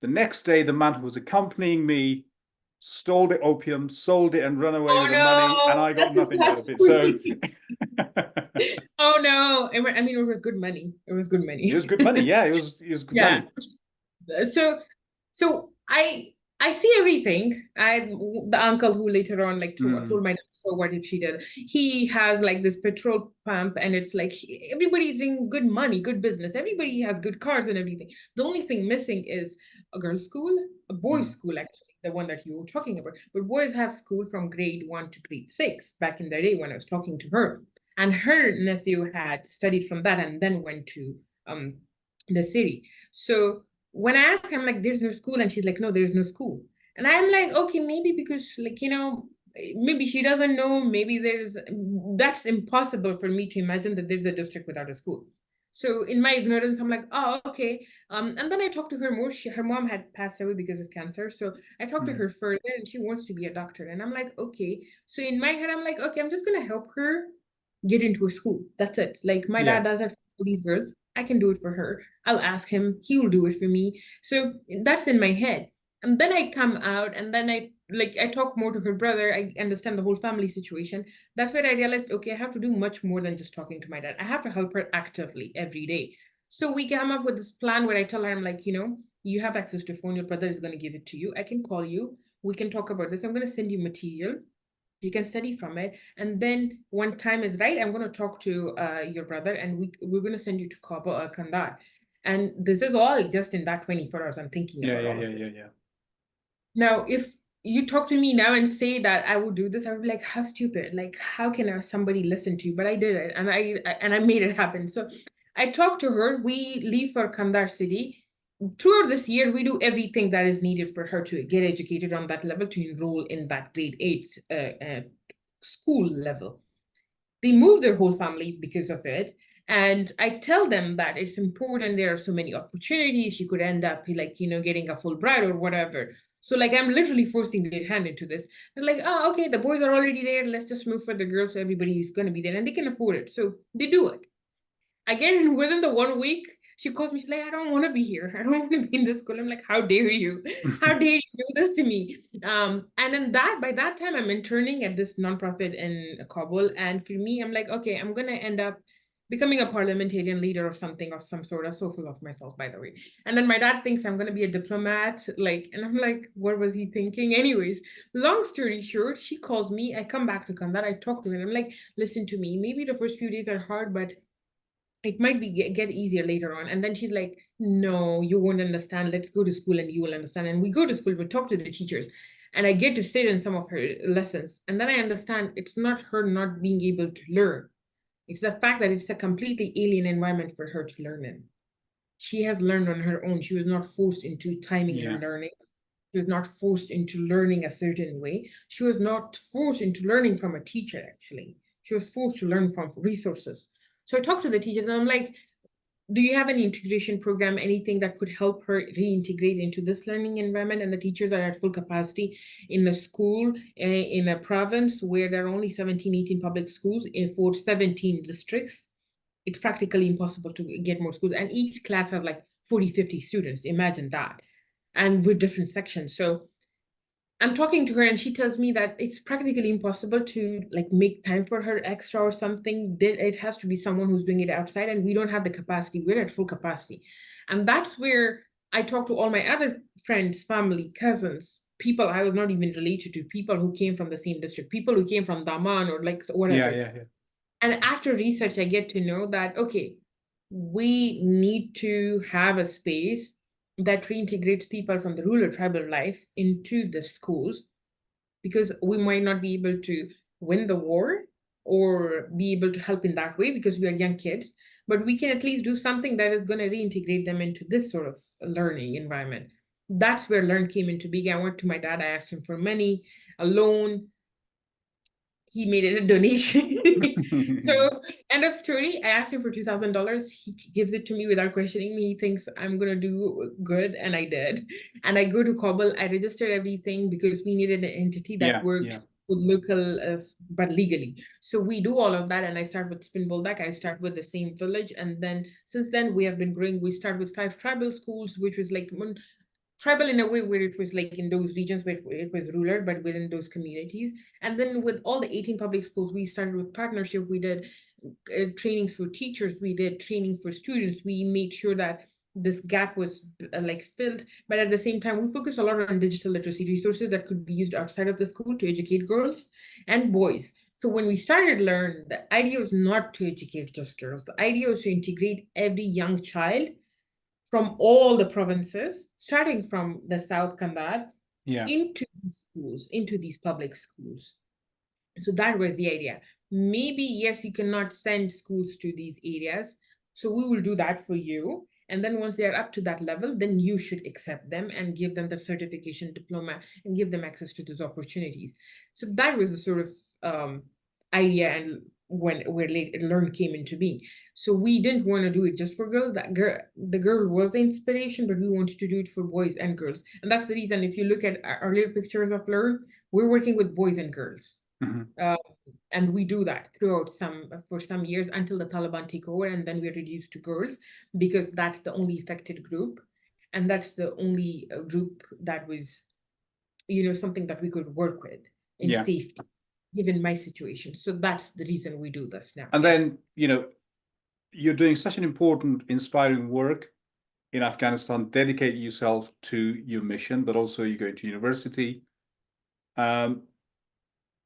The next day, the man who was accompanying me stole the opium, sold it, and run away Oh with the money, and no, I got that's nothing out of it. So disastrous. Oh no. I mean, it was good money. It was good it was money. good money. Yeah, it was good Yeah. money. So so I see everything. The uncle who later on like told Mm, my dad, so what if she did? He has like this petrol pump, and it's like everybody's doing good money, good business. Everybody has good cars and everything. The only thing missing is a girls' school, a boys' mm, school, actually, the one that you were talking about. But boys have school from grade 1 to grade 6 back in the day when I was talking to her. And her nephew had studied from that and then went to um the city. So when I ask her, I'm like, there's no school. And she's like, no, there's no school. And I'm like, okay, maybe because, like, maybe she doesn't know. Maybe that's impossible for me to imagine that there's a district without a school. So in my ignorance, I'm like, oh, okay. And then I talked to her more. Her mom had passed away because of cancer. So I talked to mm. her further, and she wants to be a doctor. And I'm like, okay. So in my head, I'm like, okay, I'm just going to help her get into a school. That's it. Like my Yeah, dad does that for these girls. I can do it for her. I'll ask him. He will do it for me. So that's in my head. And then I come out, and then I talk more to her brother. I understand the whole family situation. That's where I realized, okay, I have to do much more than just talking to my dad. I have to help her actively every day. So we come up with this plan where I tell her, I'm like, you have access to phone. Your brother is going to give it to you. I can call you. We can talk about this. I'm going to send you material. You can study from it, and then when time is right, I'm going to talk to your brother, and we're going to send you to Kandahar. And this is all just in that 24 hours. I'm thinking yeah, about yeah, all yeah, of this. yeah, yeah. Now, if you talk to me now and say that I would do this, I would be like, how stupid. Like, how can somebody listen to you? But I did it, and I made it happen. So I talked to her. We leave for Kandahar city. Throughout this year, we do everything that is needed for her to get educated on that level, to enroll in that grade 8 school level. They move their whole family because of it. And I tell them that it's important. There are so many opportunities. She could end up like, getting a Fulbright or whatever. So like I'm literally forcing their hand into this. They're like, oh, okay, the boys are already there. Let's just move for the girls. So everybody's gonna be there and they can afford it. So they do it. Again, within the 1 week, she calls me. She's like, I don't want to be here. I don't want to be in this school. I'm like, how dare you? How dare you do this to me? And then by that time, I'm interning at this nonprofit in Kabul. And for me, I'm like, okay, I'm gonna end up becoming a parliamentarian leader or something of some sort. I'm so full of myself, by the way. And then my dad thinks I'm gonna be a diplomat. And I'm like, what was he thinking? Anyways, long story short, she calls me. I come back to Kandahar. I talk to her. And I'm like, listen to me. Maybe the first few days are hard, but it might be get easier later on. And then she's like, no, you won't understand. Let's go to school and you will understand. And we go to school, we talk to the teachers, and I get to sit in some of her lessons. And then I understand it's not her not being able to learn. It's the fact that it's a completely alien environment for her to learn in. She has learned on her own. She was not forced into timing her Yeah. learning. She was not forced into learning a certain way. She was not forced into learning from a teacher, actually. She was forced to learn from resources. So I talked to the teachers and I'm like, do you have any integration program, anything that could help her reintegrate into this learning environment? And the teachers are at full capacity in a school in a province where there are only 17, 18 public schools for 17 districts. It's practically impossible to get more schools. And each class has like 40, 50 students. Imagine that. And with different sections. So I'm talking to her and she tells me that it's practically impossible to like make time for her extra or something. It has to be someone who's doing it outside, and we don't have the capacity. We're at full capacity. And that's where I talk to all my other friends, family, cousins, people I was not even related to, people who came from the same district, people who came from Daman or like Yeah, whatever. yeah, yeah. And after research, I get to know that, okay, we need to have a space that reintegrates people from the rural tribal life into the schools, because we might not be able to win the war or be able to help in that way because we are young kids, but we can at least do something that is going to reintegrate them into this sort of learning environment. That's where Learn came into being. I went to my dad, I asked him for money, a loan. He made it a donation. So end of story. I asked him for $2,000. He gives it to me without questioning me. He thinks I'm gonna do good, and I did. And I go to Kabul. I registered everything because we needed an entity that Yeah, worked yeah. with local, but legally. So we do all of that, and I start with Spin Boldak. I start with the same village, and then since then we have been growing. We start with 5 tribal schools, which was like tribal in a way where it was like in those regions where it was rural, but within those communities. And then with all the 18 public schools, we started with partnership. We did trainings for teachers. We did training for students. We made sure that this gap was like filled, but at the same time, we focused a lot on digital literacy resources that could be used outside of the school to educate girls and boys. So when we started Learn, the idea was not to educate just girls. The idea was to integrate every young child from all the provinces, starting from the South Kandahar, into these schools, into these public schools. So that was the idea. Maybe, yes, you cannot send schools to these areas. So we will do that for you. And then once they are up to that level, then you should accept them and give them the certification diploma and give them access to those opportunities. So that was the sort of idea and where Learn came into being. So we didn't want to do it just for girls. The girl was the inspiration, but we wanted to do it for boys and girls. And that's the reason if you look at earlier pictures of Learn, we're working with boys and girls. And we do that for some years until the Taliban take over, and then we're reduced to girls because that's the only affected group, and that's the only group that was, something that we could work with in safety, given my situation. So that's the reason we do this now. And then, you're doing such an important, inspiring work in Afghanistan, dedicate yourself to your mission, but also you're going to university.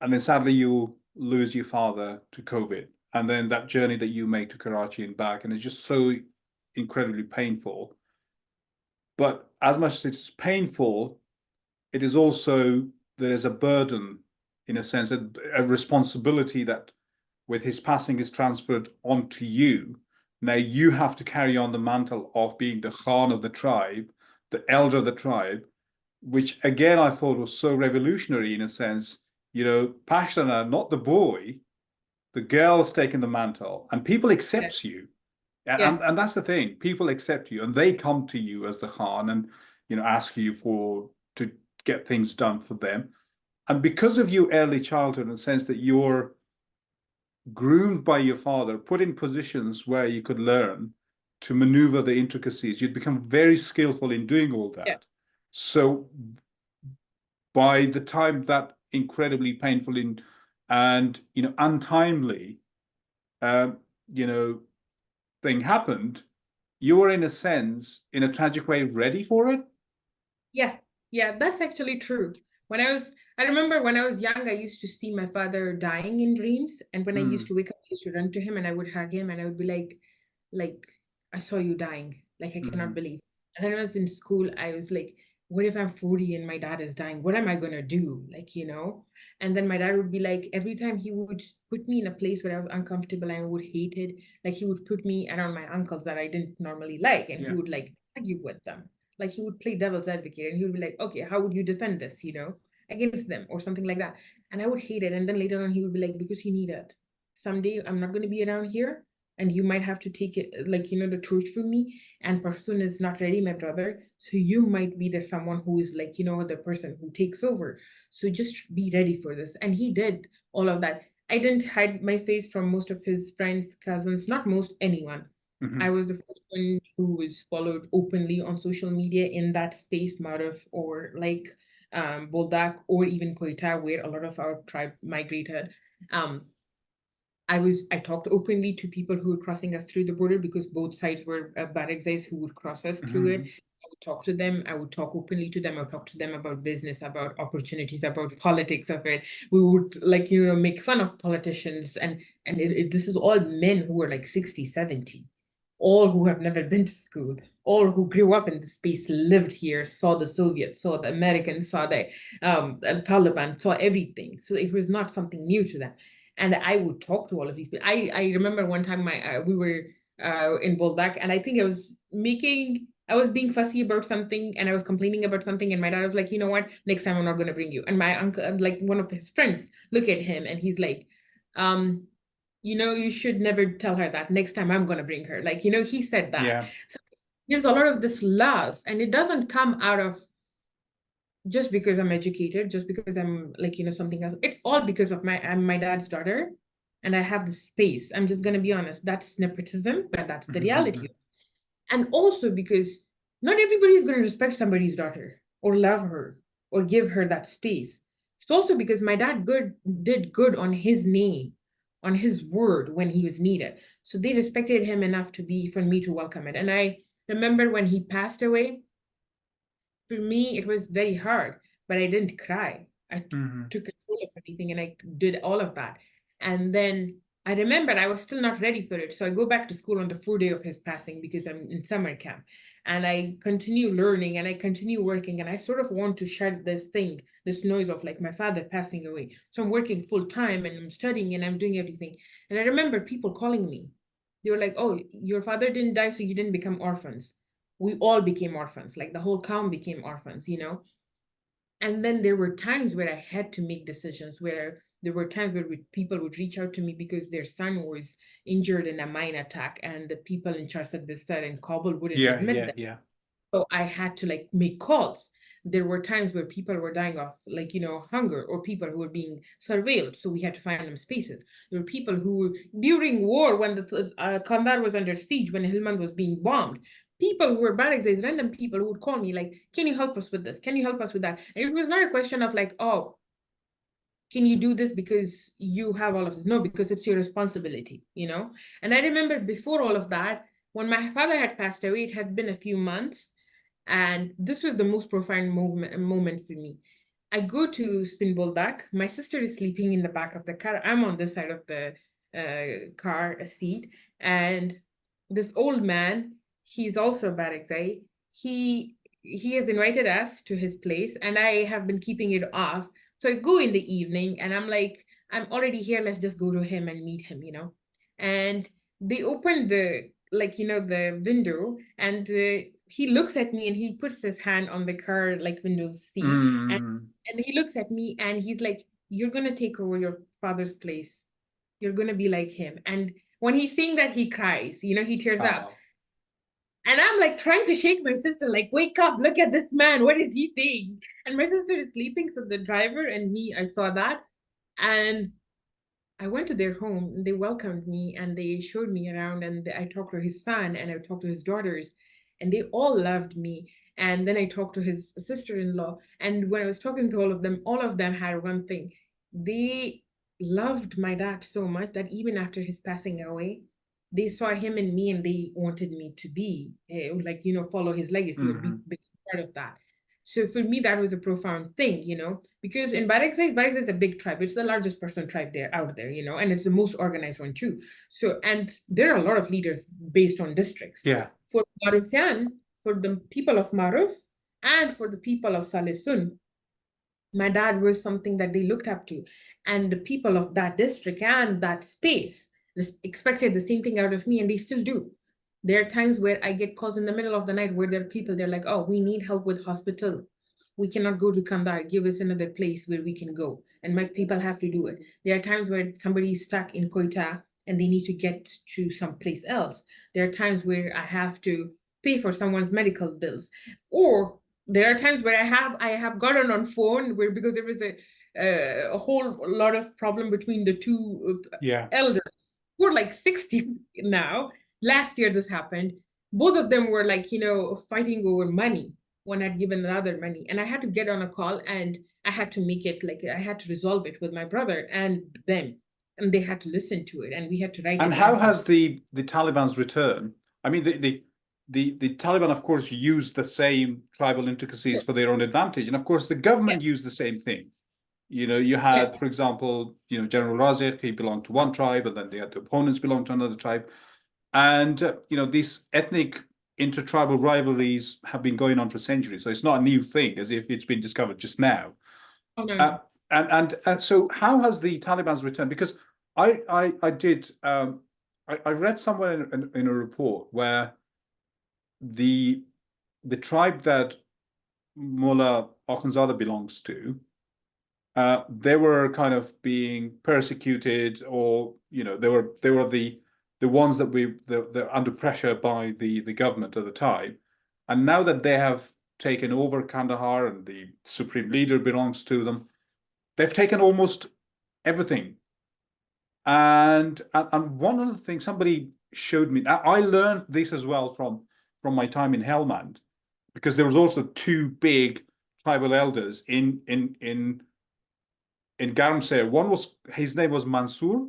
And then sadly you lose your father to COVID. And then that journey that you made to Karachi and back, and it's just so incredibly painful. But as much as it's painful, it is also, there is a burden, in a sense, a responsibility that with his passing is transferred onto you. Now you have to carry on the mantle of being the Khan of the tribe, the elder of the tribe, which again I thought was so revolutionary in a sense. Pashtana, not the boy, the girl's taken the mantle, and people accept you. And that's the thing. People accept you, and they come to you as the Khan and ask you to get things done for them. And because of your early childhood, in the sense that you're groomed by your father, put in positions where you could learn to maneuver the intricacies, you'd become very skillful in doing all that. So by the time that incredibly painful and untimely thing happened, you were in a sense, in a tragic way, ready for it. Yeah, that's actually true. I remember when I was young, I used to see my father dying in dreams, and when I used to wake up, I used to run to him and I would hug him and I would be like, I saw you dying, like I cannot believe. And then when I was in school, I was like, what if I'm 40 and my dad is dying? What am I gonna do? And then my dad would be like, every time he would put me in a place where I was uncomfortable, I would hate it. Like he would put me around my uncles that I didn't normally like, and he would like argue with them. Like he would play devil's advocate and he would be like, okay, how would you defend this, against them or something like that? And I would hate it. And then later on, he would be like, because you need it. Someday I'm not going to be around here and you might have to take it, the torch from me. And Pashtun is not ready, my brother. So you might be the someone who is like, the person who takes over. So just be ready for this. And he did all of that. I didn't hide my face from most of his friends, cousins, not most, anyone. I was the first one who was followed openly on social media in that space, Marif or Boldak or even Koita, where a lot of our tribe migrated. I talked openly to people who were crossing us through the border because both sides were Barakzais who would cross us through it. I would talk to them. I would talk openly to them. I would talk to them about business, about opportunities, about politics of it. We would make fun of politicians. And this is all men who were like 60, 70. All who have never been to school, all who grew up in the space, lived here, saw the Soviets, saw the Americans, saw the Taliban, saw everything. So it was not something new to them. And I would talk to all of these people. I remember one time we were in Boldak, and I think I was being fussy about something, and I was complaining about something, and my dad was like, you know what, next time I'm not going to bring you. And my uncle, like one of his friends, look at him, and he's like, you should never tell her that. Next time I'm going to bring her. He said that. So there's a lot of this love, and it doesn't come out of just because I'm educated, just because I'm something else. It's all because of I'm my dad's daughter and I have the space. I'm just going to be honest. That's nepotism, but that's the reality. And also because not everybody is going to respect somebody's daughter or love her or give her that space. It's also because my dad did good on his name, on his word when he was needed. So they respected him enough to be for me to welcome it. And I remember when he passed away, for me it was very hard, but I didn't cry. I took control of everything and I did all of that. And then I remember I was still not ready for it. So I go back to school on the 4th day of his passing because I'm in summer camp. And I continue learning and I continue working. And I sort of want to shut this thing, this noise of like my father passing away. So I'm working full time and I'm studying and I'm doing everything. And I remember people calling me. They were like, oh, your father didn't die, so you didn't become orphans. We all became orphans, like the whole town became orphans, you know? And then there were times where I had to make decisions, where there were times where people would reach out to me because their son was injured in a mine attack, and the people in Charsat and Kabul wouldn't admit that. Yeah. So I had to like make calls. There were times where people were dying of like, hunger, or people who were being surveilled. So we had to find them spaces. There were people who, during war, when the Kandahar was under siege, when Helmand was being bombed, people who were Barakzais, random people who would call me like, can you help us with this? Can you help us with that? And it was not a question of like, oh, can you do this because you have all of this? No, because it's your responsibility. And I remember before all of that, when my father had passed away, it had been a few months. And this was the most profound moment for me. I go to Spin Boldak. My sister is sleeping in the back of the car. I'm on this side of the car seat. And this old man, he's also a Barakzai. He has invited us to his place, and I have been keeping it off. So I go in the evening, and I'm like, I'm already here. Let's just go to him and meet him. And they opened the window, and he looks at me and he puts his hand on the car like window seat, and he looks at me and he's like, you're gonna take over your father's place, you're gonna be like him. And when he's saying that, he cries, he tears up. Oh. And I'm like trying to shake my sister, like, wake up, look at this man, what is he saying? And my sister is sleeping, so the driver and me, I saw that. And I went to their home, and they welcomed me and they showed me around, and I talked to his son and I talked to his daughters, and they all loved me. And then I talked to his sister-in-law, and when I was talking to all of them had one thing. They loved my dad so much that even after his passing away, they saw him and me and they wanted me to be follow his legacy or be part of that. So for me, that was a profound thing, because in Barakzai is a big tribe. It's the largest Pashtun tribe out there, and it's the most organized one too. So, and there are a lot of leaders based on districts. Yeah. For Marufian, for the people of Maruf, and for the people of Salesun, my dad was something that they looked up to. And the people of that district and that space expected the same thing out of me, and they still do. There are times where I get calls in the middle of the night where there are people, they're like, oh, we need help with hospital. We cannot go to Kandahar. Give us another place where we can go. And my people have to do it. There are times where somebody is stuck in Koita and they need to get to someplace else. There are times where I have to pay for someone's medical bills. Or there are times where I have gotten on phone where, because there was a whole lot of problem between the two elders who are like 60 now. Last year this happened. Both of them were like, fighting over money. One had given another money, and I had to get on a call, and I had to make it like, I had to resolve it with my brother and them, and they had to listen to it, and we had to write it And down. how has the Taliban's return? I mean, the Taliban, of course, used the same tribal intricacies for their own advantage, and of course, the government used the same thing. You had, for example, General Razik, he belonged to one tribe, and then the opponents belonged to another tribe, and these ethnic intertribal rivalries have been going on for centuries. So it's not a new thing, as if it's been discovered just now. Oh, no. And so, how has the Taliban's return? Because I did I read somewhere in a report where the tribe that Mullah Akhundzada belongs to, they were kind of being persecuted, or they were the ones that they're under pressure by the government at the time, and now that they have taken over Kandahar and the supreme leader belongs to them, they've taken almost everything. And one other thing somebody showed me, I learned this as well from my time in Helmand, because there was also two big tribal elders in Garamsey. One was, his name was Mansour.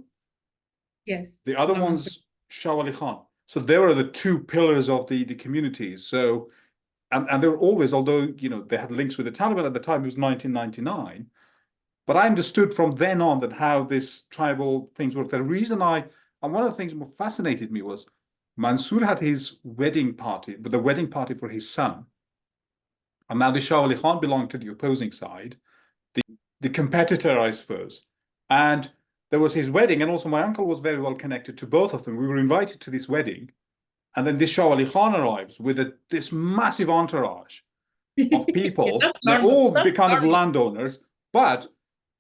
Yes. The other one's Shah Ali Khan. So they were the two pillars of the communities. So, and they were always, although, you know, they had links with the Taliban at the time, it was 1999. But I understood from then on that how this tribal things work. The reason and one of the things that fascinated me was Mansour had his wedding party, but the wedding party for his son. And now the Shah Ali Khan belonged to the opposing side, the competitor, I suppose. And there was his wedding, and also my uncle was very well connected to both of them. We were invited to this wedding, and then this Shah Ali Khan arrives with this massive entourage of Yeah, people. that's They're normal. all That's the kind of normal. landowners, but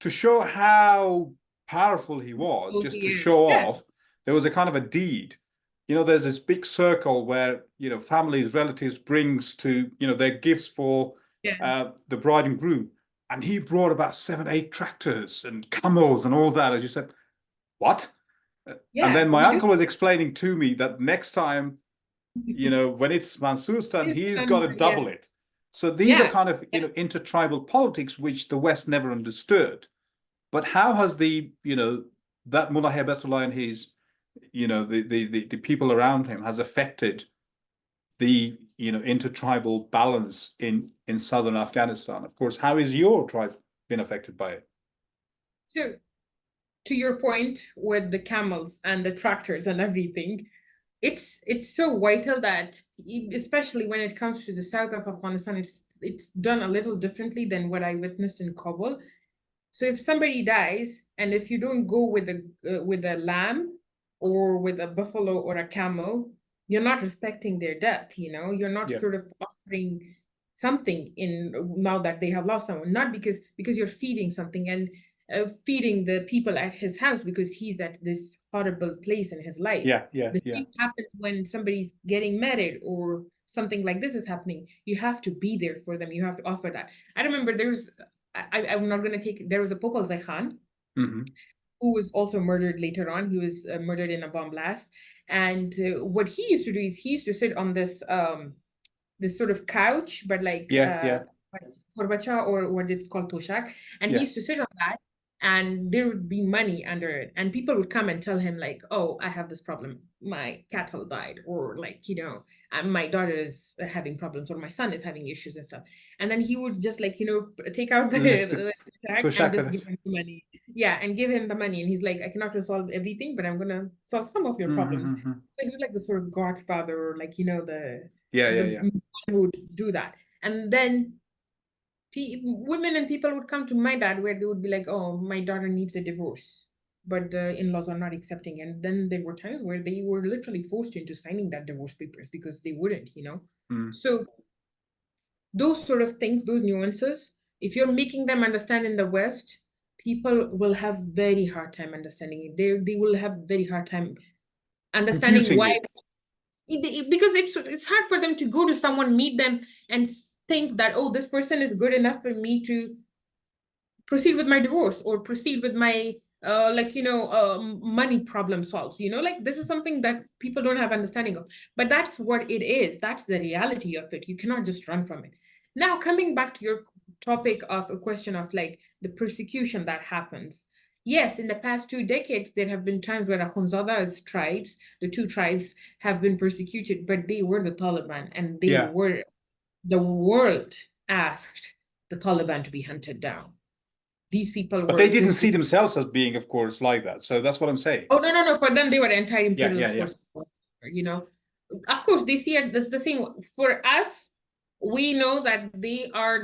to show how powerful he was, just to Yeah. show Yeah. off, there was a kind of a deed. You know, there's this big circle where, you know, families, relatives brings to, you know, their gifts for Yeah. the bride and groom. And he brought about 7, 8 tractors and camels and all that. As you said, what? And Yeah. then my We do. uncle was explaining to me that next time, you know, when it's Mansour's turn, he's got to Yeah. double it. So these are Yeah. kind of, you know, intertribal politics, which the West never understood. But how has the, you know, that Mullah Hibatullah and his, you know, the people around him has affected the, you know, intertribal balance in southern Afghanistan? Of course, how is your tribe been affected by it? So to your point with the camels and the tractors and everything, it's so vital that especially when it comes to the south of Afghanistan, it's done a little differently than what I witnessed in Kabul. So if somebody dies, and if you don't go with a lamb or with a buffalo or a camel, you're not respecting their death. You know, you're not Yeah, sort of offering something in now that they have lost someone, not because you're feeding something and feeding the people at his house because he's at this horrible place in his life. yeah, yeah, The yeah. same happens when somebody's getting married or something like this is happening. You have to be there for them. You have to offer that. I remember there was I'm not going to take, there was a Popal Khan Mm-hmm. who was also murdered later on. He was murdered in a bomb blast. And what he used to do is he used to sit on this sort of couch, but like Yeah, yeah, korbacha or what it's called toshak. And he yeah. used to sit on that and there would be money under it. And people would come and tell him like, oh, I have this problem. My cattle died, or like, my daughter is having problems, or my son is having issues and stuff. And then he would just like, take out Lift it the sack to and Shaka. just give him the money. Yeah, and give him the money. And he's like, I cannot resolve everything, but I'm gonna solve some of your problems. Mm-hmm. So he was like the sort of godfather, or like, Yeah, yeah, the yeah. man who would do that. And then women and people would come to my dad where they would be like, oh, my daughter needs a divorce, but the in-laws are not accepting. And then there were times where they were literally forced into signing that divorce papers because they wouldn't. Mm. So those sort of things, those nuances, if you're making them understand in the West, people will have very hard time understanding it. They will have very hard time understanding Computing why, it. because it's hard for them to go to someone, meet them, and think that, oh, this person is good enough for me to proceed with my divorce or proceed with my money problem solves. Like this is something that people don't have understanding of, but that's what it is. That's the reality of it. You cannot just run from it. Now, coming back to your topic of a question of like the persecution that happens. Yes, in the past 2 decades, there have been times where Akhundzada's tribes, the two tribes, have been persecuted, but they were the Taliban, and Yeah. the world asked the Taliban to be hunted down. These people But they were didn't just, see themselves as being, of course, like that. So that's what I'm saying. oh, no. For them, they were Yeah, yeah, anti-imperialist yeah. forces. Of course, they see it as the same. For us, we know that they are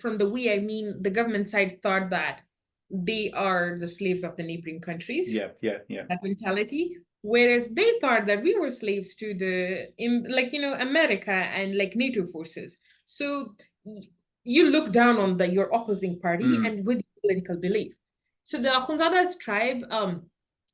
from the we, I mean, the government side thought that they are the slaves of the neighboring countries, Yeah, yeah, yeah. that mentality. Whereas they thought that we were slaves to America and like NATO forces. So you look down on your opposing party Mm. and with political belief. So the Akhundzada's tribe,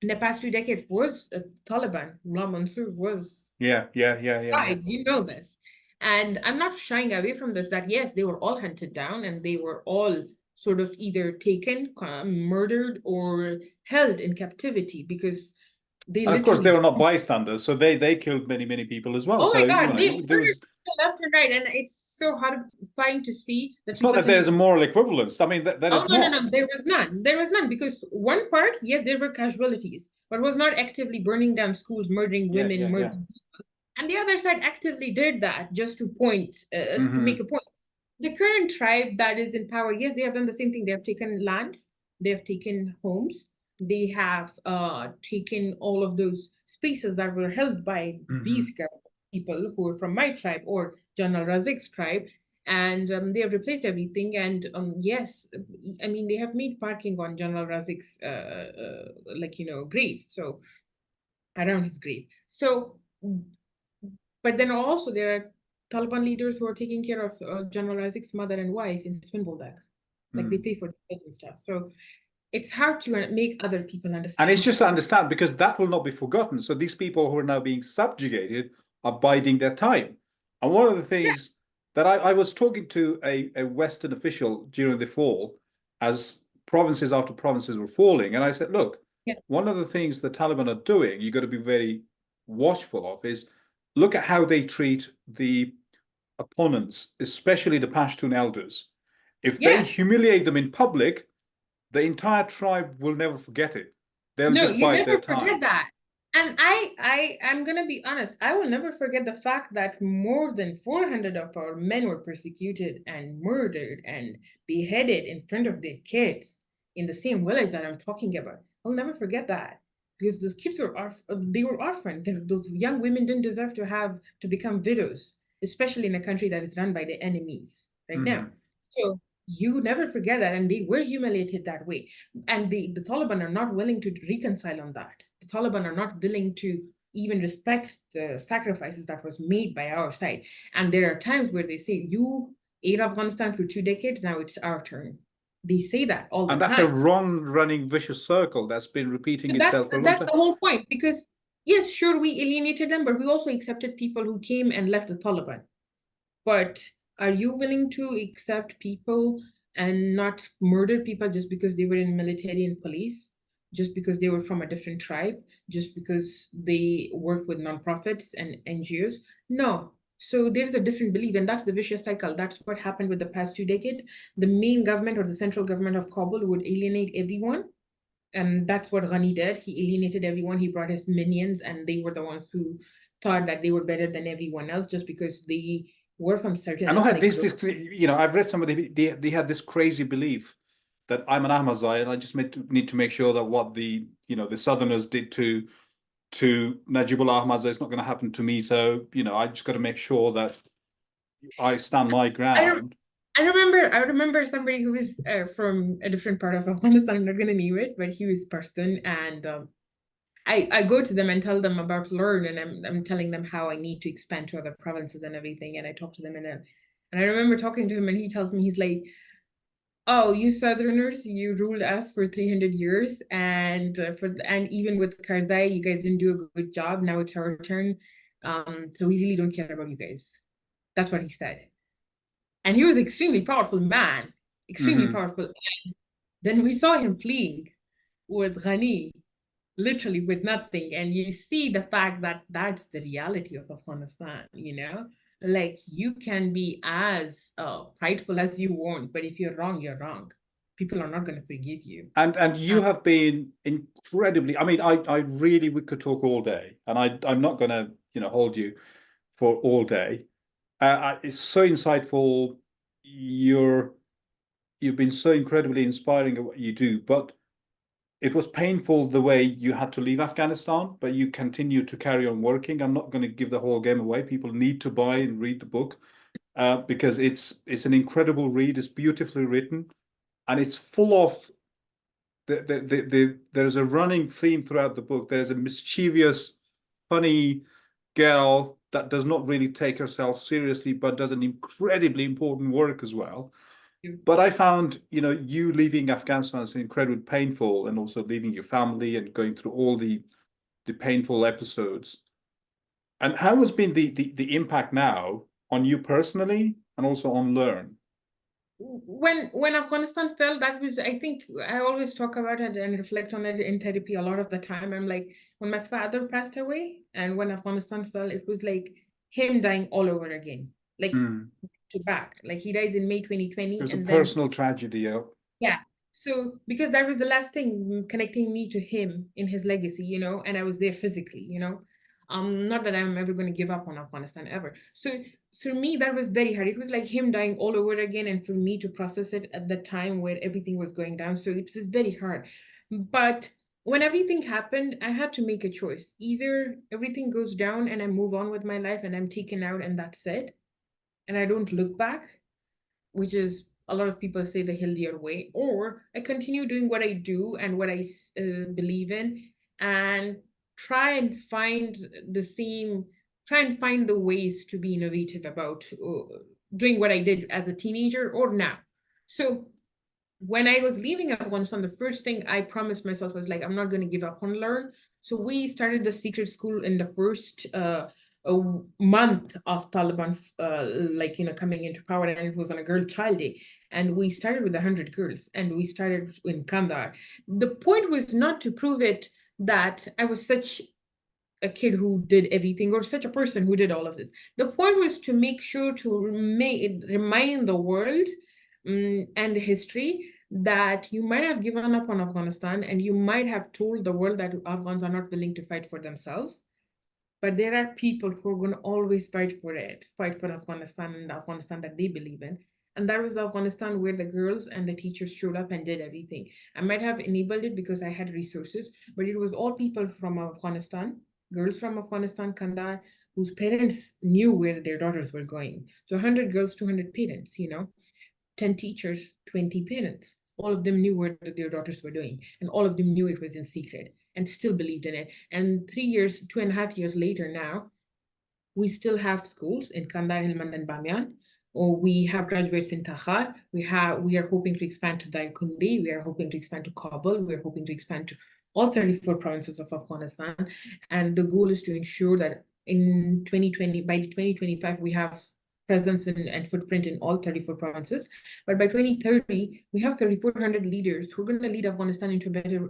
in the past 2 decades was Taliban. Mullah Mansur was Yeah, yeah, yeah, yeah, yeah. tried, this. And I'm not shying away from this, that yes, they were all hunted down and they were all sort of either taken, murdered, or held in captivity because they And of course, they literally, were not bystanders, so they killed many, many people as well. oh my So, God, they there murdered was. left and right, and it's so horrifying to see that It's not people that tend there's to. a moral equivalence. I mean, there Oh, is no, no, not. no. There was none. There was none because one part, yes, there were casualties, but was not actively burning down schools, murdering Yeah, women, yeah, yeah. murdering people. And the other side actively did that just to make a point. The current tribe that is in power, yes, they have done the same thing. They have taken lands, they have taken homes, they have taken all of those spaces that were held by these people who are from my tribe or General Razik's tribe, and they have replaced everything. And yes, I mean they have made parking on General Razik's grave, so around his grave. So, but then also there are Taliban leaders who are taking care of General Razik's mother and wife in Spinboldak, like they pay for the bills and stuff. So it's hard to make other people And it's understand just to this. understand because that will not be forgotten. So these people who are now being subjugated are biding their time. And one of the Yeah, things that I was talking to a Western official during the fall as provinces after provinces were falling. And I said, look, yeah, one of the things the Taliban are doing, you've got to be very watchful of, is look at how they treat the opponents, especially the Pashtun elders. If they yeah. humiliate them in public, the entire tribe will never forget it. They'll No, just you bide their never forget time. that. And I am gonna be honest, I will never forget the fact that more than 400 of our men were persecuted and murdered and beheaded in front of their kids in the same village that I'm talking about. I'll never forget that because those kids were they were orphaned. Those young women didn't deserve to have to become widows, especially in a country that is run by the enemies right now. So you never forget that, and they were humiliated that way. And the Taliban are not willing to reconcile on that. The Taliban are not willing to even respect the sacrifices that was made by our side. And there are times where they say, you ate Afghanistan for 2 decades, now it's our turn. They say that all the And that's a time. wrong running vicious circle that's been repeating That's itself for a long that's time. the whole point. Because yes, sure, we alienated them, but we also accepted people who came and left the Taliban. But are you willing to accept people and not murder people just because they were in military and police, just because they were from a different tribe, just because they work with nonprofits and NGOs? No. So there's a different belief, and that's the vicious cycle. That's what happened with the past 2 decades. The main government or the central government of Kabul would alienate everyone. And that's what Ghani did. He alienated everyone. He brought his minions, and they were the ones who thought that they were better than everyone else just because they were from certain And I had ethnic this, group. I've read somebody, they had this crazy belief that I'm an Ahmadzai and I just need to make sure that what the Southerners did to Najibullah Ahmadzai is not going to happen to me. So, I just got to make sure that I stand my I ground. I remember somebody who was from a different part of Afghanistan. I'm not gonna name it, but he was Pashtun, and I go to them and tell them about Learn, and I'm telling them how I need to expand to other provinces and everything, and I talk to them, and I remember talking to him, and he tells me, he's like, oh, you Southerners, you ruled us for 300 years, and even with Karzai, you guys didn't do a good job. Now it's our turn. So we really don't care about you guys. That's what he said. And he was an extremely powerful man, extremely Mm-hmm. powerful. And then we saw him fleeing with Ghani, literally with nothing. And you see the fact that that's the reality of Afghanistan, you know? Like you can be as prideful as you want, but if you're wrong, you're wrong. People are not going to forgive you. And you have been incredibly. I mean, I really we could talk all day, and I'm not going to hold you for all day. It's so insightful. You've been so incredibly inspiring at what you do, but it was painful the way you had to leave Afghanistan, but you continue to carry on working. I'm not going to give the whole game away. People need to buy and read the book because it's an incredible read. It's beautifully written, and it's full of there's a running theme throughout the book. There's a mischievous, funny girl that does not really take herself seriously, but does an incredibly important work as well. But I found, you leaving Afghanistan is incredibly painful, and also leaving your family and going through all the painful episodes. And how has been the impact now on you personally and also on Learn? When Afghanistan fell, that was, I think I always talk about it and reflect on it in therapy a lot of the time. I'm like, when my father passed away and when Afghanistan fell, it was like him dying all over again. like to back. Like he dies in May 2020, It was a and then personal tragedy. Yeah. yeah. So because that was the last thing connecting me to him in his legacy, you know, and I was there physically, you know. Not that I'm ever going to give up on Afghanistan ever. So for me, that was very hard. It was like him dying all over again, and for me to process it at the time where everything was going down. So it was very hard. But when everything happened, I had to make a choice. Either everything goes down and I move on with my life and I'm taken out and that's it, and I don't look back, which is a lot of people say the healthier way, or I continue doing what I do and what I believe in, and try and find the same, try and find the ways to be innovative about doing what I did as a teenager or now. So when I was leaving Afghanistan, the first thing I promised myself was like, I'm not going to give up on Learn. So we started the secret school in the first a month of Taliban, like, you know, coming into power, and it was on a girl child day. And we started with 100 girls, and we started in Kandahar. The point was not to prove it that I was such a kid who did everything or such a person who did all of this. The point was to make sure to remind the world and history that you might have given up on Afghanistan and you might have told the world that Afghans are not willing to fight for themselves. But there are people who are going to always fight for it, fight for Afghanistan and the Afghanistan that they believe in. And that was the Afghanistan where the girls and the teachers showed up and did everything. I might have enabled it because I had resources, but it was all people from Afghanistan, girls from Afghanistan, Kandahar, whose parents knew where their daughters were going. So 100 girls, 200 parents, you know, 10 teachers, 20 parents. All of them knew what their daughters were doing, and all of them knew it was in secret and still believed in it. And 3 years, 2.5 years later now, we still have schools in Kandahar, Helmand, and Bamiyan. Or we have graduates in Takhar. We are hoping to expand to Daikundi. We are hoping to expand to Kabul. We are hoping to expand to all 34 provinces of Afghanistan. And the goal is to ensure that in 2020, by 2025, we have presence and footprint in all 34 provinces. But by 2030, we have 3,400 leaders who are going to lead Afghanistan into a better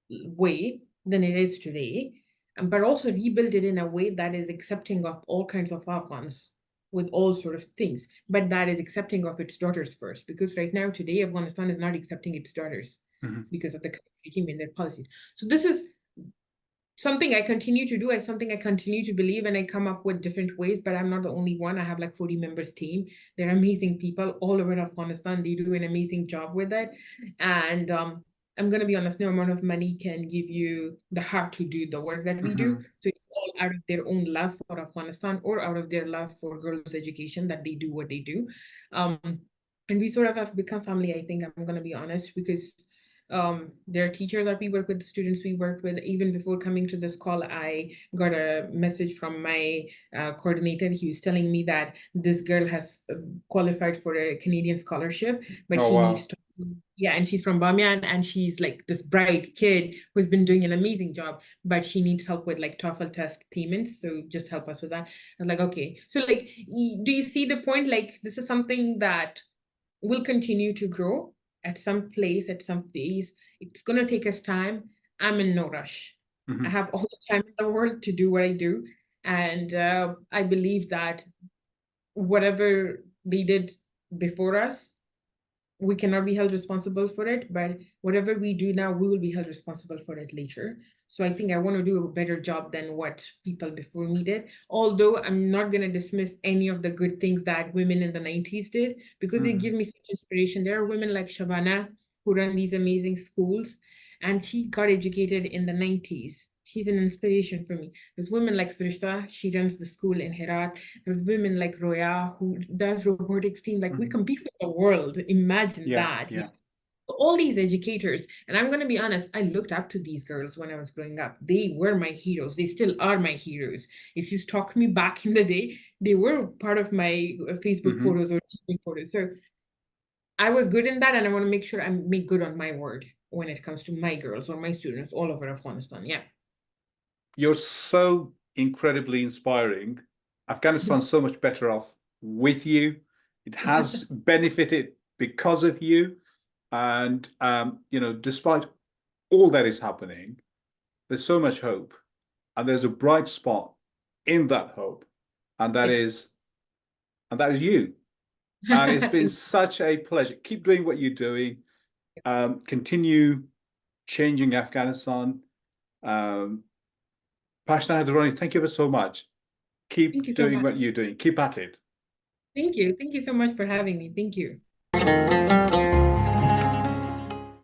way than it is today, but also rebuild it in a way that is accepting of all kinds of Afghans with all sort of things, but that is accepting of its daughters first. Because right now, today, Afghanistan is not accepting its daughters because of the regime in their policies. So this is something I continue to do. It's something I continue to believe, and I come up with different ways, but I'm not the only one. I have like 40 members team. They're amazing people all over Afghanistan. They do an amazing job with it. And I'm going to be honest, no amount of money can give you the heart to do the work that we do. So it's all out of their own love for Afghanistan or out of their love for girls' education that they do what they do. And we sort of have become family, I think. I'm going to be honest, because there are teachers that we work with, students we work with. Even before coming to this call, I got a message from my coordinator. He was telling me that this girl has qualified for a Canadian scholarship, but she needs to, yeah, and she's from Bamiyan, and she's like this bright kid who's been doing an amazing job, but she needs help with like TOEFL test payments. So just help us with that. I'm like, okay. So like, do you see the point? Like, this is something that will continue to grow at some place, at some phase. It's going to take us time. I'm in no rush. I have all the time in the world to do what I do. And I believe that whatever they did before us, we cannot be held responsible for it, but whatever we do now, we will be held responsible for it later. So I think I want to do a better job than what people before me did. Although I'm not going to dismiss any of the good things that women in the 90s did, because they give me such inspiration. There are women like Shabana who run these amazing schools, and she got educated in the 90s. She's an inspiration for me. There's women like Firishta, she runs the school in Herat. There's women like Roya who does robotics team. Like we compete with the world. Imagine that. Yeah. All these educators, and I'm going to be honest, I looked up to these girls when I was growing up. They were my heroes. They still are my heroes. If you stalk me back in the day, they were part of my Facebook photos or TV photos. So I was good in that, and I want to make sure I make good on my word when it comes to my girls or my students all over Afghanistan. Yeah. You're so incredibly inspiring. Afghanistan's so much better off with you. It has benefited because of you. And, you know, despite all that is happening, there's so much hope. And there's a bright spot in that hope. And that is and that is you. And it's been such a pleasure. Keep doing what you're doing. Continue changing Afghanistan. Um, Pashtana Durrani, thank you ever so much. Thank you Keep so doing much. what you're doing. Keep at it. Thank you. Thank you so much for having me. Thank you.